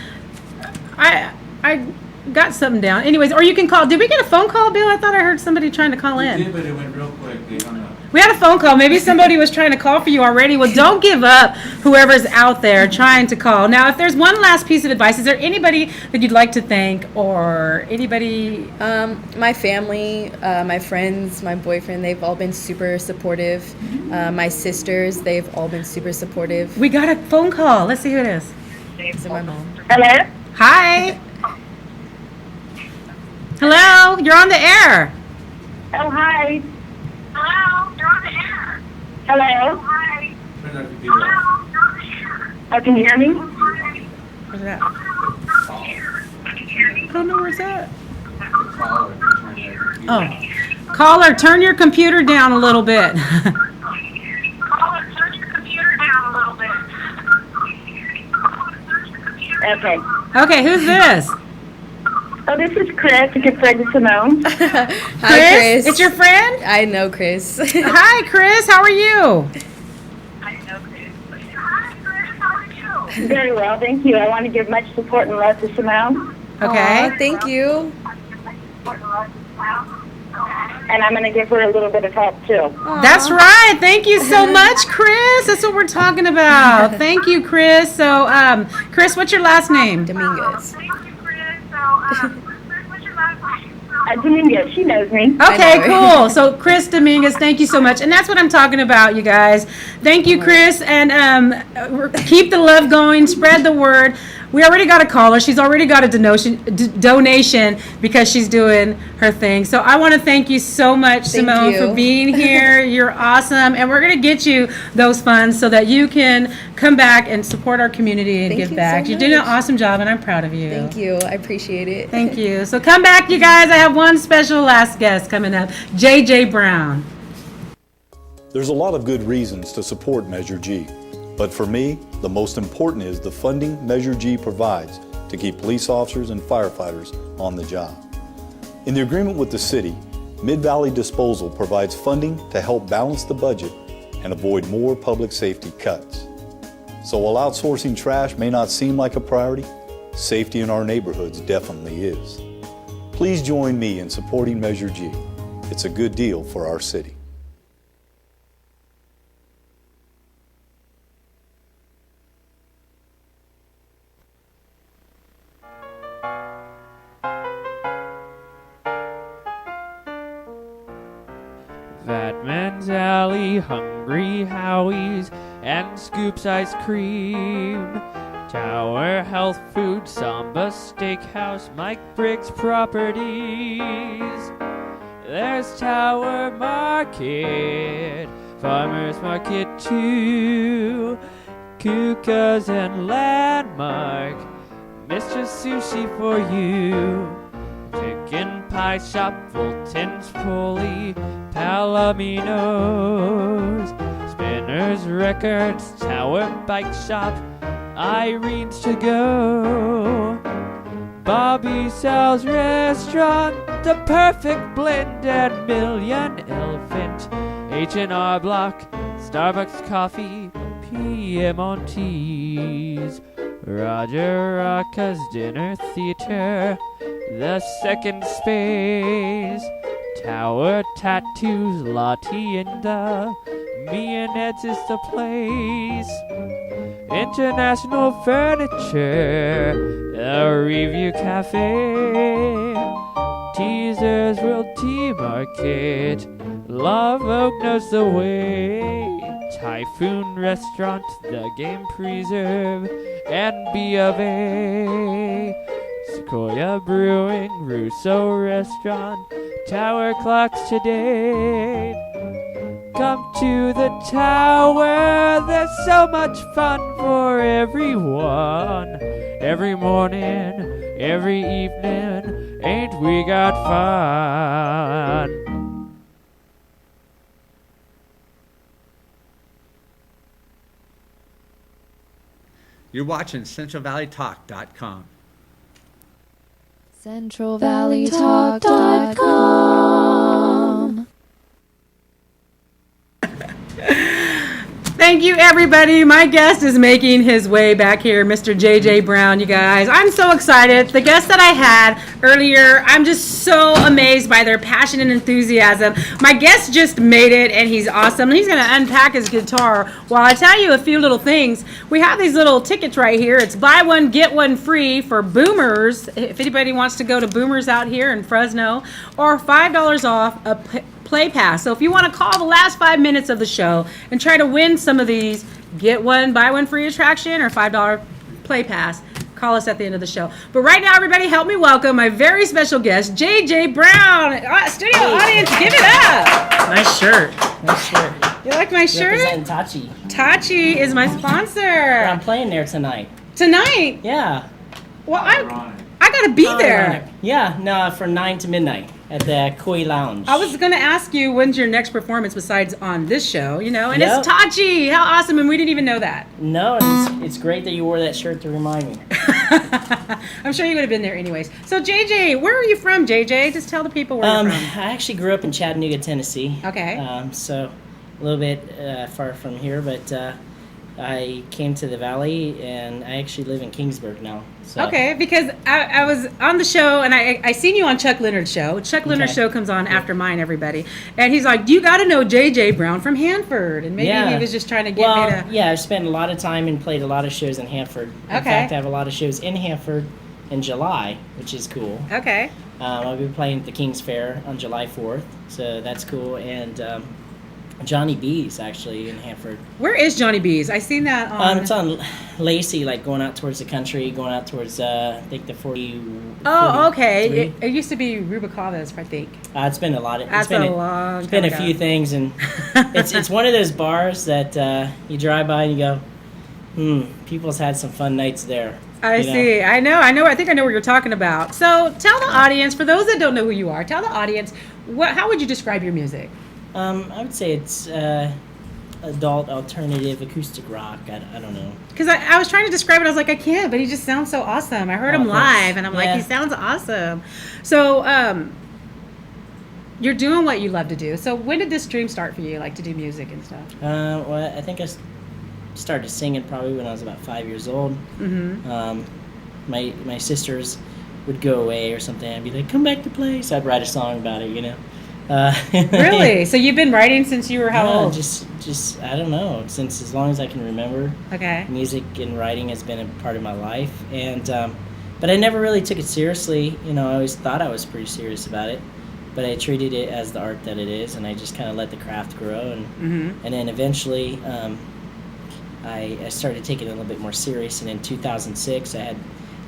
got something down. Anyways, or you can call. Did we get a phone call, Bill? I thought I heard somebody trying to call in. We did, but it went real quick. They hung up. We had a phone call. Maybe somebody was trying to call for you already. Well, don't give up, whoever's out there trying to call. Now, if there's one last piece of advice, is there anybody that you'd like to thank, or anybody? My family, my friends, my boyfriend, they've all been super supportive. My sisters, they've all been super supportive. We got a phone call. Let's see who it is. It's my mom. Hello? Hi. Hello, you're on the air. Oh, hi. Hello, you're on the air. Hello? Hi. Oh, can you hear me? Where's that? I don't know where's that. Oh. Caller, turn your computer down a little bit. Caller, turn your computer down a little bit. Okay. Okay, who's this? Oh, this is Chris. It's your friend Simone. Hi, Chris. It's your friend? I know Chris. Hi, Chris. How are you? I know Chris. Hi, Chris. How are you? Very well, thank you. I want to give much support and love to Simone. Okay. Aww, thank you. And I'm going to give her a little bit of help, too. Aww. That's right. Thank you so much, Chris. That's what we're talking about. Thank you, Chris. So, Chris, what's your last name? Dominguez. Dominguez, she knows me. Okay, cool. So Chris Dominguez, thank you so much. And that's what I'm talking about, you guys. Thank you, Chris. And keep the love going. Spread the word. We already got a caller. She's already got a donation because she's doing her thing. So I want to thank you so much, Simone, for being here. You're awesome. And we're going to get you those funds so that you can come back and support our community and give back. You're doing an awesome job, and I'm proud of you. Thank you. I appreciate it. Thank you. So come back, you guys. I have one special last guest coming up, JJ Brown. There's a lot of good reasons to support Measure G. But for me, the most important is the funding Measure G provides to keep police officers and firefighters on the job. In the agreement with the city, Mid-Valley Disposal provides funding to help balance the budget and avoid more public safety cuts. So while outsourcing trash may not seem like a priority, safety in our neighborhoods definitely is. Please join me in supporting Measure G. It's a good deal for our city. That man's alley, hungry Howies, and Scoops Ice Cream. Tower Health Food, Samba Steakhouse, Mike Briggs Properties. There's Tower Market, Farmers Market too, Kuka's and Landmark, Mr. Sushi for you. Chicken Pie Shop, Fulton's Pulley, Palomino's, Spinner's Records, Tower Bike Shop, Irene's To Go, Bobby Sal's Restaurant, The Perfect Blend and Million Elephant, H&R Block, Starbucks Coffee, Piemonte's, Roger Rocca's Dinner Theater, The Second Space, Tower Tattoos, La Tienda, Me and Ed's is the place, International Furniture, The Review Cafe, Teasers World Tea Market, Love Oak knows the way, Typhoon Restaurant, The Game Preserve, and B of A, Sequoia Brewing, Russo Restaurant, Tower Clocks Today. Come to the tower, there's so much fun for everyone. Every morning, every evening, ain't we got fun? You're watching CentralValleyTalk.com. CentralValleyTalk.com. Thank you, everybody. My guest is making his way back here, Mr. J.J. Brown, you guys. I'm so excited. The guest that I had earlier, I'm just so amazed by their passion and enthusiasm. My guest just made it, and he's awesome. He's going to unpack his guitar while I tell you a few little things. We have these little tickets right here. It's buy one, get one free for Boomers. If anybody wants to go to Boomers out here in Fresno, or $5 off a Play Pass. So if you want to call the last 5 minutes of the show and try to win some of these, get one, buy one free attraction or $5 Play Pass, call us at the end of the show. But right now, everybody, help me welcome my very special guest, J.J. Brown. Studio audience, give it up. Nice shirt. Nice shirt. You like my shirt? Representing Tachi. Tachi is my sponsor. I'm playing there tonight. Tonight? Yeah. Well, I gotta be there. Yeah, no, from 9 to midnight at the Koi Lounge. I was gonna ask you when's your next performance besides on this show, you know, and Yep. it's Tachi. How awesome, and we didn't even know that. No, it's great that you wore that shirt to remind me. I'm sure you would have been there anyways. So JJ, where are you from, JJ? Just tell the people where you're from. I actually grew up in Chattanooga, Tennessee. Okay. So a little bit far from here, but I came to the Valley, and I actually live in Kingsburg now. So. Okay, because I was on the show, and I seen you on Chuck Leonard's show. Chuck Leonard's show comes on after mine, everybody. And he's like, you got to know J.J. Brown from Hanford. And maybe he was just trying to get me to... Yeah, I've spent a lot of time and played a lot of shows in Hanford. In fact, I have a lot of shows in Hanford in July, which is cool. Okay. I'll be playing at the King's Fair on July 4th, so that's cool. And Johnny B's actually in Hanford. Where is Johnny B's? I seen that on... It's on Lacey, like going out towards the country, going out towards, I think the 40... Oh, okay. It used to be Rubicava's, I think. It's been a lot. That's a long It's been time a ago. few things, and it's one of those bars that you drive by and you go, people's had some fun nights there. I see. I know. I think I know what you're talking about. So tell the audience, for those that don't know who you are, tell the audience, how would you describe your music? I would say it's adult alternative acoustic rock. I don't know. Because I was trying to describe it. I was like, I can't, but he just sounds so awesome. I heard him live, and I'm like, he sounds awesome. So you're doing what you love to do. So when did this dream start for you, like to do music and stuff? Well, I think I started singing probably when I was about 5 years old. Mm-hmm. My sisters would go away or something. I'd be like, come back to play. So I'd write a song about it, you know. Really? So you've been writing since you were how old? Just I don't know, since as long as I can remember. Okay. Music and writing has been a part of my life, and but I never really took it seriously. You know, I always thought I was pretty serious about it, but I treated it as the art that it is, and I just kind of let the craft grow, and then eventually, I started taking it a little bit more serious. And in 2006, I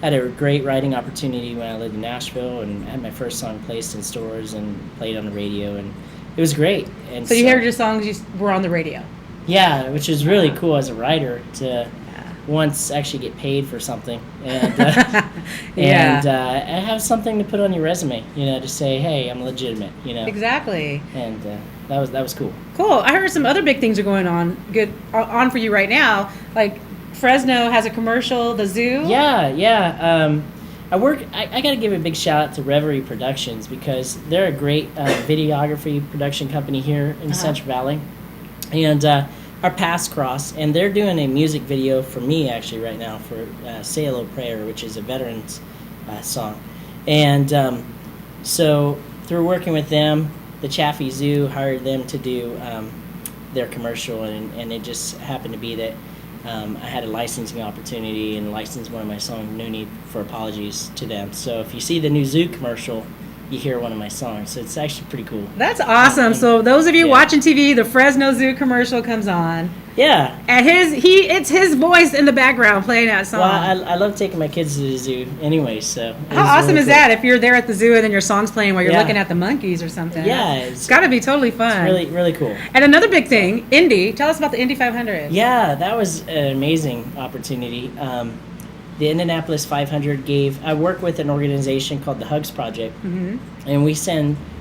had a great writing opportunity when I lived in Nashville, and I had my first song placed in stores and played on the radio, and it was great. And So you heard your songs were on the radio. Yeah, which is really cool as a writer to once actually get paid for something, and and have something to put on your resume, to say, hey, I'm legitimate, Exactly. And that was cool. Cool. I heard some other big things are going on for you right now. Like Fresno has a commercial, the zoo. Yeah. I got to give a big shout out to Reverie Productions, because they're a great videography production company here in Central Valley, and our paths cross, and they're doing a music video for me actually right now for Say a Little Prayer, which is a veterans song. And so through working with them, the Chaffee Zoo hired them to do their commercial, and it just happened to be that I had a licensing opportunity and licensed one of my songs, No Need for Apologies, to them. So if you see the new zoo commercial, you hear one of my songs. So it's actually pretty cool. That's awesome. So those of you watching TV, the Fresno Zoo commercial comes on. Yeah. And it's his voice in the background playing that song. Well, I love taking my kids to the zoo anyway, so. How awesome is that if you're there at the zoo and then your song's playing while you're looking at the monkeys or something? Yeah. It's got to be totally fun. It's really, really cool. And another big thing, Indy. Tell us about the Indy 500. Yeah, that was an amazing opportunity. The Indianapolis 500 I work with an organization called the Hugs Project, and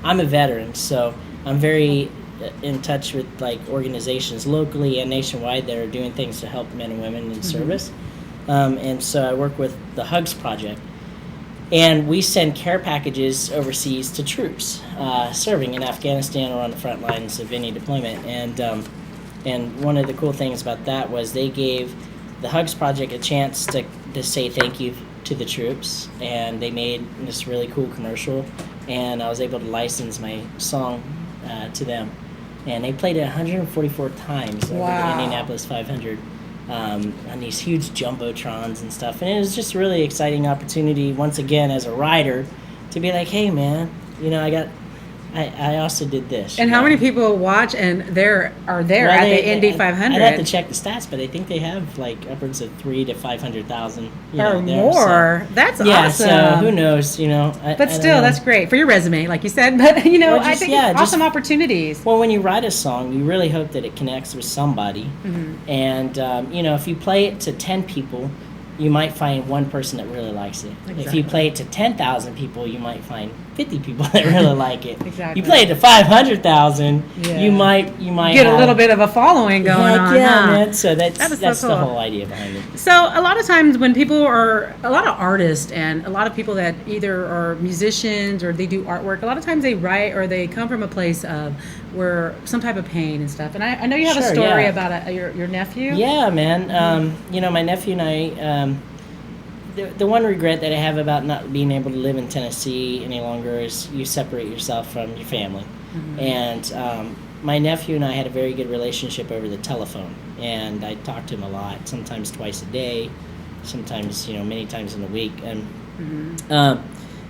I'm a veteran, so I'm very in touch with organizations locally and nationwide that are doing things to help men and women in service. And so I work with the Hugs Project, and we send care packages overseas to troops serving in Afghanistan or on the front lines of any deployment. And one of the cool things about that was they gave the Hugs Project a chance to say thank you to the troops, and they made this really cool commercial, and I was able to license my song to them, and they played it 144 times over the Indianapolis 500 on these huge jumbotrons and stuff, and it was just a really exciting opportunity once again as a writer to be like, hey man, I also did this. And how many people watch and are there at the Indy 500? I'd have to check the stats, but I think they have upwards of 300,000 to 500,000 or more. So. That's awesome. So who knows? But still, that's great for your resume, like you said. But I think it's awesome opportunities. Well, when you write a song, you really hope that it connects with somebody, and if you play it to 10 people, you might find one person that really likes it. Exactly. If you play it to 10,000 people, you might find 50 people that really like it. Exactly. You play it to 500,000, you might get a little bit of a following going on. Yeah, man. So that's so the cool. whole idea behind it. So a lot of times when people are a lot of artists and a lot of people that either are musicians or they do artwork, a lot of times they write or they come from a place of where some type of pain and stuff. And I know you have a story about your nephew. Yeah, man. My nephew and I. The one regret that I have about not being able to live in Tennessee any longer is you separate yourself from your family. And my nephew and I had a very good relationship over the telephone, and I talked to him a lot, sometimes twice a day, sometimes many times in a week. And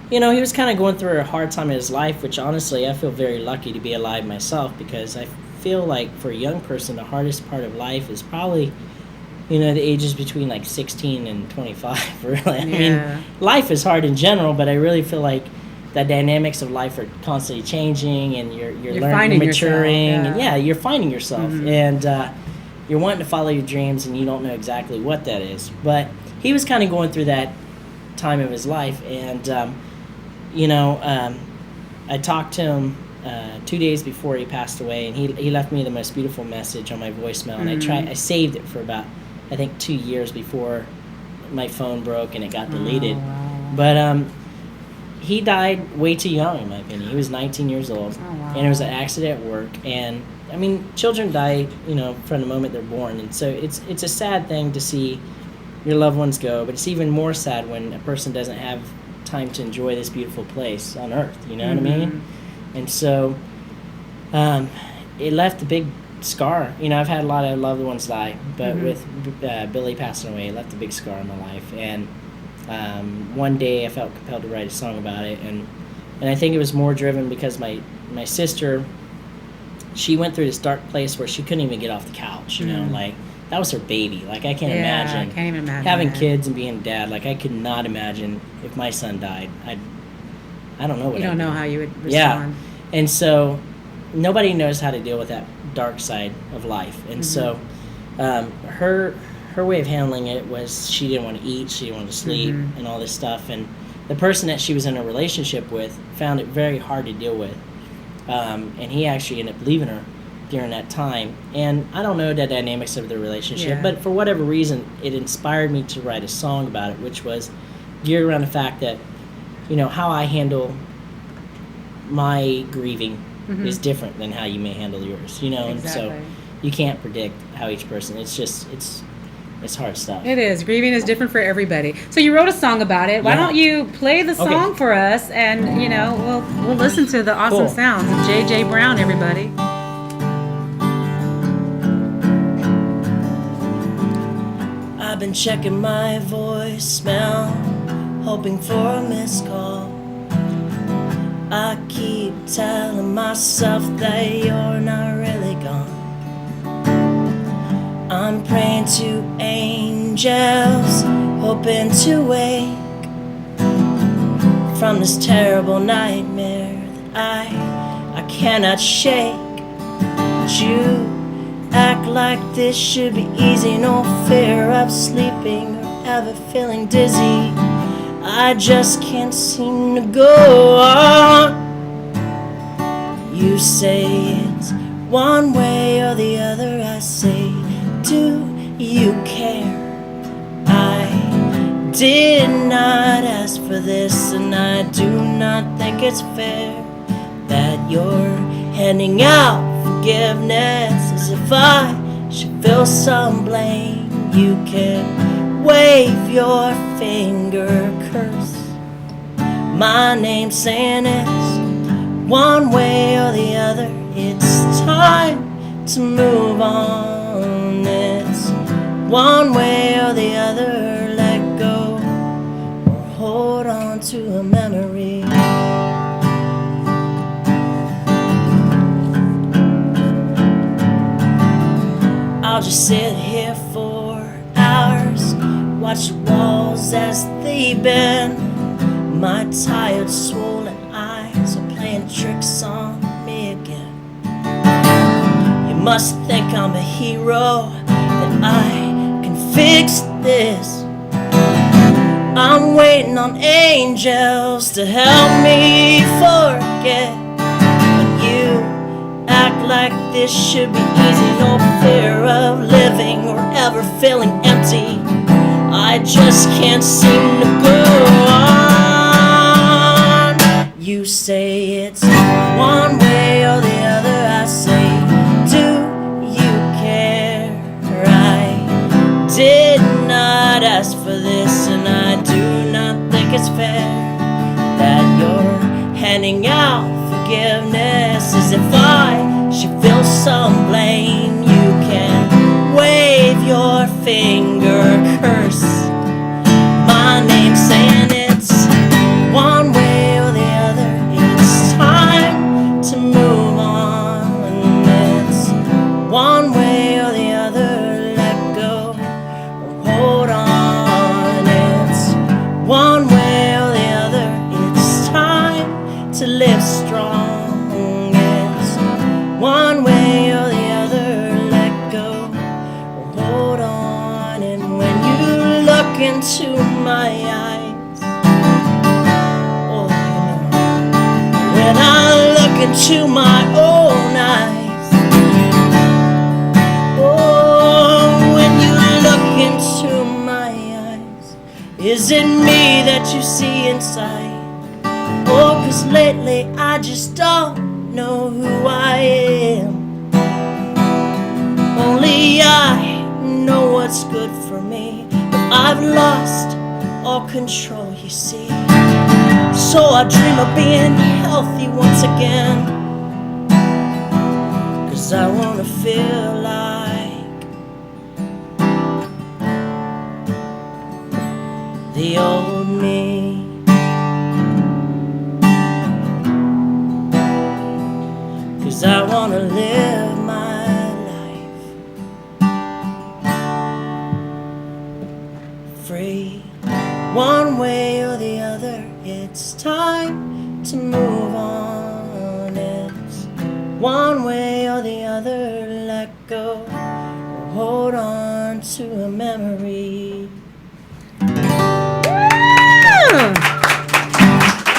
he was kind of going through a hard time in his life, which honestly I feel very lucky to be alive myself, because I feel like for a young person the hardest part of life is probably the ages between 16 and 25, really. I mean, life is hard in general, but I really feel like the dynamics of life are constantly changing, and you're learning, you're maturing, and you're finding yourself, and you're wanting to follow your dreams, and you don't know exactly what that is. But he was kind of going through that time of his life, and I talked to him 2 days before he passed away, and he left me the most beautiful message on my voicemail, and I saved it for about, I think, 2 years before my phone broke and it got deleted. But he died way too young, in my opinion. He was 19 years old, and it was an accident at work. And I mean, children die, from the moment they're born, and so it's a sad thing to see your loved ones go. But it's even more sad when a person doesn't have time to enjoy this beautiful place on Earth. You know what I mean? And so it left a big scar. I've had a lot of loved ones die, but with Billy passing away, it left a big scar in my life. And one day I felt compelled to write a song about it, and I think it was more driven because my sister, she went through this dark place where she couldn't even get off the couch. that was her baby. Like, I can't Yeah, imagine I can't even imagine having that. kids and being a dad. Like, I could not imagine if my son died. I don't know what You don't I'd know do. how you would respond. Yeah, and so nobody knows how to deal with that dark side of life. And so her way of handling it was she didn't want to eat, she didn't want to sleep, and all this stuff. And the person that she was in a relationship with found it very hard to deal with. And he actually ended up leaving her during that time. And I don't know the dynamics of the relationship, Yeah. but for whatever reason, it inspired me to write a song about it, which was geared around the fact that, you know, how I handle my grieving is different than how you may handle yours, you know. And so Exactly. you can't predict how each person, it's hard stuff. It is. Grieving is different for everybody. So you wrote a song about it. Why Yeah. don't you play the Okay. song for us, and you know we'll listen to the awesome Cool. sounds of J.J. Brown, everybody. I've been checking my voicemail, hoping for a missed call. I keep telling myself that you're not really gone. I'm praying to angels, hoping to wake from this terrible nightmare that I cannot shake. But you act like this should be easy, no fear of sleeping or ever feeling dizzy. I just can't seem to go on. You say it's one way or the other. I say, do you care? I did not ask for this, and I do not think it's fair that you're handing out forgiveness as if I should feel some blame. You can wave your finger, curse my name, saying it's one way or the other. It's time to move on. It's one way or the other. Let go or hold on to a memory. I'll just sit here for hours, watch the walls as they bend. My tired, swollen eyes are playing tricks on me again. You must think I'm a hero, that I can fix this. I'm waiting on angels to help me forget. But you act like this should be easy, no fear of living or ever feeling empty. I just can't seem to go on. You say it's one way or the other. I say, do you care? I did not ask for this, and I do not think it's fair that you're handing out forgiveness as if I should feel some blame. You can wave your finger, curse my name, saying it's one way or the other. It's time to move on. It's one way or the other. Let go or hold on. It's one way or the other. It's time to live strong. It's one way or the other. Let go or hold on. And when you look into my eyes, oh, you know, when I look into my own eyes, oh, when you look into my eyes, is it me that you see inside? Oh, 'cause lately I just don't know who I am. Only I know what's good for me, but I've lost all control, you see. So I dream of being healthy once again, 'cause I wanna feel like the old me. 'Cause I wanna live my life it's time to move on. It's one way or the other, let go, or hold on to a memory.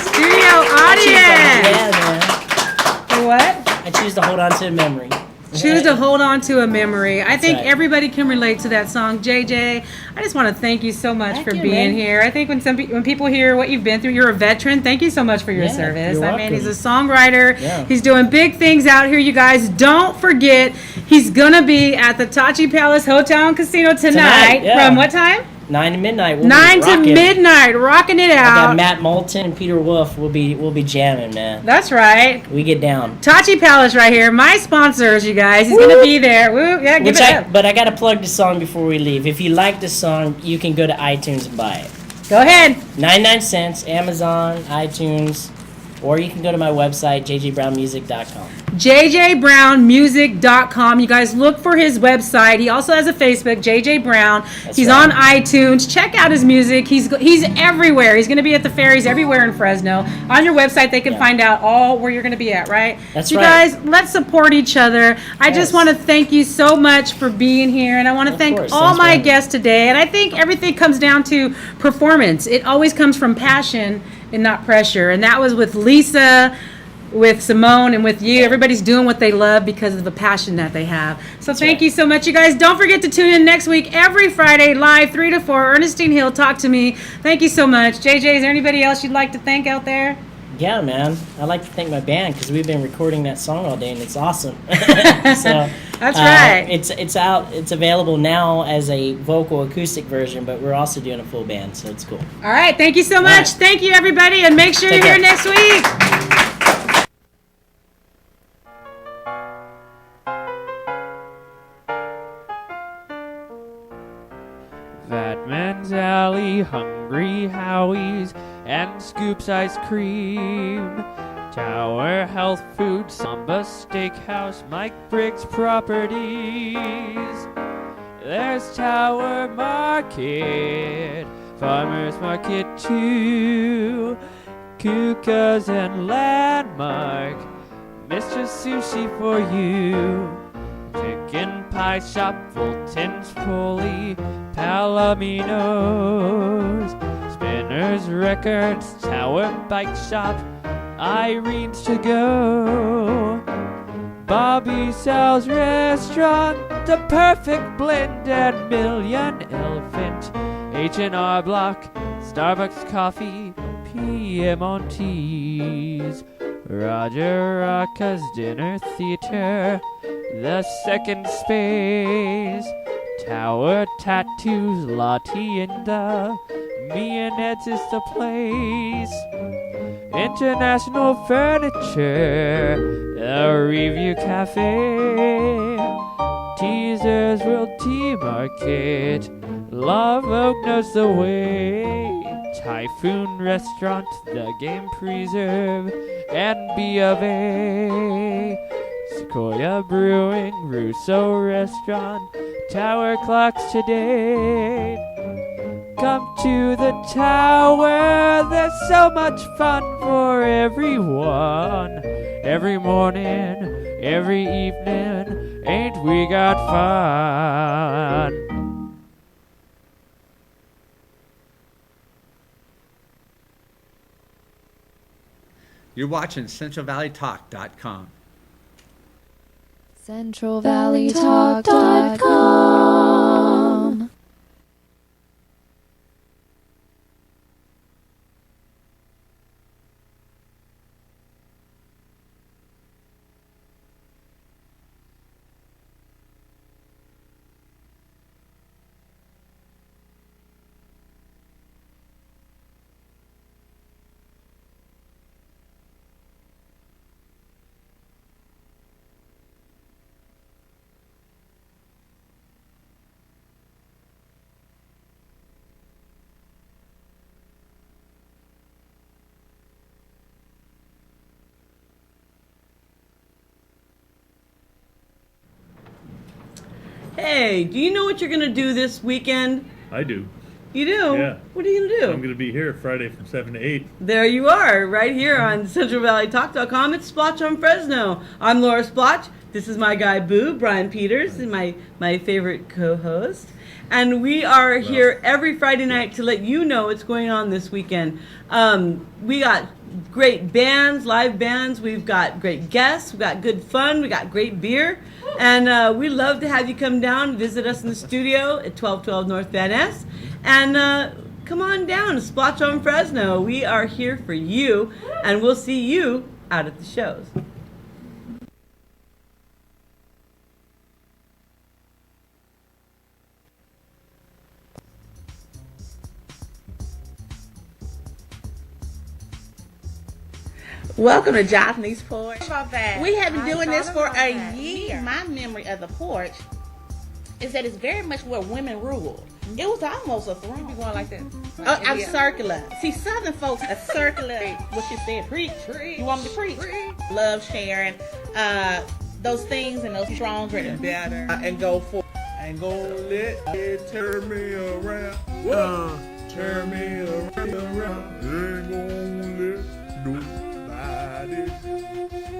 Studio audience. Yeah, man. What? I choose to hold on to a memory. Choose to hold on to a memory. I think right. everybody can relate to that song. JJ, I just want to thank you so much for you, being man. here. I think when people hear what you've been through, you're a veteran. Thank you so much for your Yeah, service. you're I mean, he's a welcome. songwriter. Yeah. He's doing big things out here, you guys. Don't forget, he's going to be at the Tachi Palace Hotel and Casino tonight. yeah. From what time? 9 to midnight. We'll 9 be to rocking. midnight, rocking it I got out. Matt Moulton and Peter Wolf. We'll be jamming, man. That's right. We get down. Tachi Palace right here. My sponsors, you guys. He's going to be there. Woo, yeah, give it up. But I gotta plug the song before we leave. If you like the song, you can go to iTunes and buy it. Go ahead. 99 cents, Amazon, iTunes, or you can go to my website, jjbrownmusic.com. jjbrownmusic.com. You guys look for his website. He also has a Facebook, JJ Brown. He's right. on iTunes. Check out his music. He's everywhere. He's going to be at the ferries everywhere in Fresno. On your website, they can find out all where you're going to be at, right? That's you right. guys, let's support each other. I just want to thank you so much for being here, and I want to thank course. all Thanks for my having me. guests today. And I think everything comes down to performance. It always comes from passion and not pressure. And that was with Lisa, with Simone, and with you. Everybody's doing what they love because of the passion that they have. So thank you so much, you guys. Don't forget to tune in next week, every Friday, live 3 to 4. Ernestine Hill, Talk to Me. Thank you so much. JJ, is there anybody else you'd like to thank out there? Yeah, man. I'd like to thank my band because we've been recording that song all day and it's awesome. So That's right. It's out. It's available now as a vocal acoustic version, but we're also doing a full band, so it's cool. All right. Thank you so much. right. Thank you, everybody. And make sure Take you're here care. next week. Fat Man's Alley, Hungry Howie's, and Scoops Ice Cream. Tower Health Food, Samba Steakhouse, Mike Briggs Properties. There's Tower Market, Farmers Market too. Kuka's and Landmark, Mr. Sushi for you. Chicken Pie Shop, Fulton's Pulley, Palomino's, Spinner's Records, Tower Bike Shop, Irene's To Go, Bobby Sal's Restaurant, The Perfect Blend and Million Elephant, H&R Block, Starbucks Coffee, Piemonte's, Roger Rocca's Dinner Theater, The Second Space, Tower Tattoos, La Tienda, Me and Ed's is the place, International Furniture, The Review Cafe, Teasers World Tea Market, Love Oak knows the way, Typhoon Restaurant, The Game Preserve, and B of A, Sequoia Brewing, Russo Restaurant, Tower Clocks Today. Come to the tower, there's so much fun for everyone. Every morning, every evening, ain't we got fun? You're watching CentralValleyTalk.com. CentralValleyTalk.com. Hey, do you know what you're gonna do this weekend? I do. You do? Yeah. What are you going to do? I'm going to be here Friday from 7 to 8. There you are, right here on CentralValleyTalk.com. It's Splotch on Fresno. I'm Laura Splotch. This is my guy Boo, Brian Peters, and my favorite co-host. And we are here every Friday night to let you know what's going on this weekend. We got great bands, live bands. We've got great guests. We've got good fun. We got great beer. And we love to have you come down and visit us in the studio at 1212 North Van Ness. And come on down to Splotch on Fresno. We are here for you, and we'll see you out at the shows. Welcome to Johnny's Porch. About that. We have been doing this for a that. year. My memory of the porch is that it's very much where women ruled. It was almost a throne. You going like that? Oh, I'm circular. See, Southern folks are circular. What she said, preach. You want me to preach? Love sharing those things and those strong driven. Better and go for. Ain't gonna let it turn me around. Turn me around. Ain't gonna let nobody.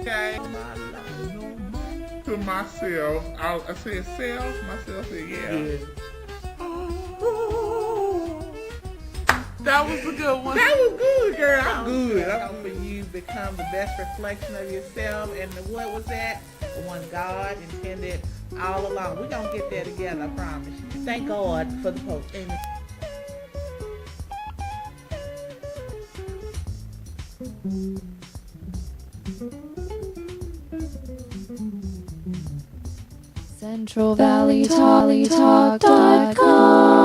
Okay. To myself, I said self. Myself said yeah. That was a good one. That was good, girl. I'm good. I'm for you become the best reflection of yourself. And what was that? The one God intended all along. We're going to get there together, I promise you. Thank God for the post. Amen. CentralValleyTalk.com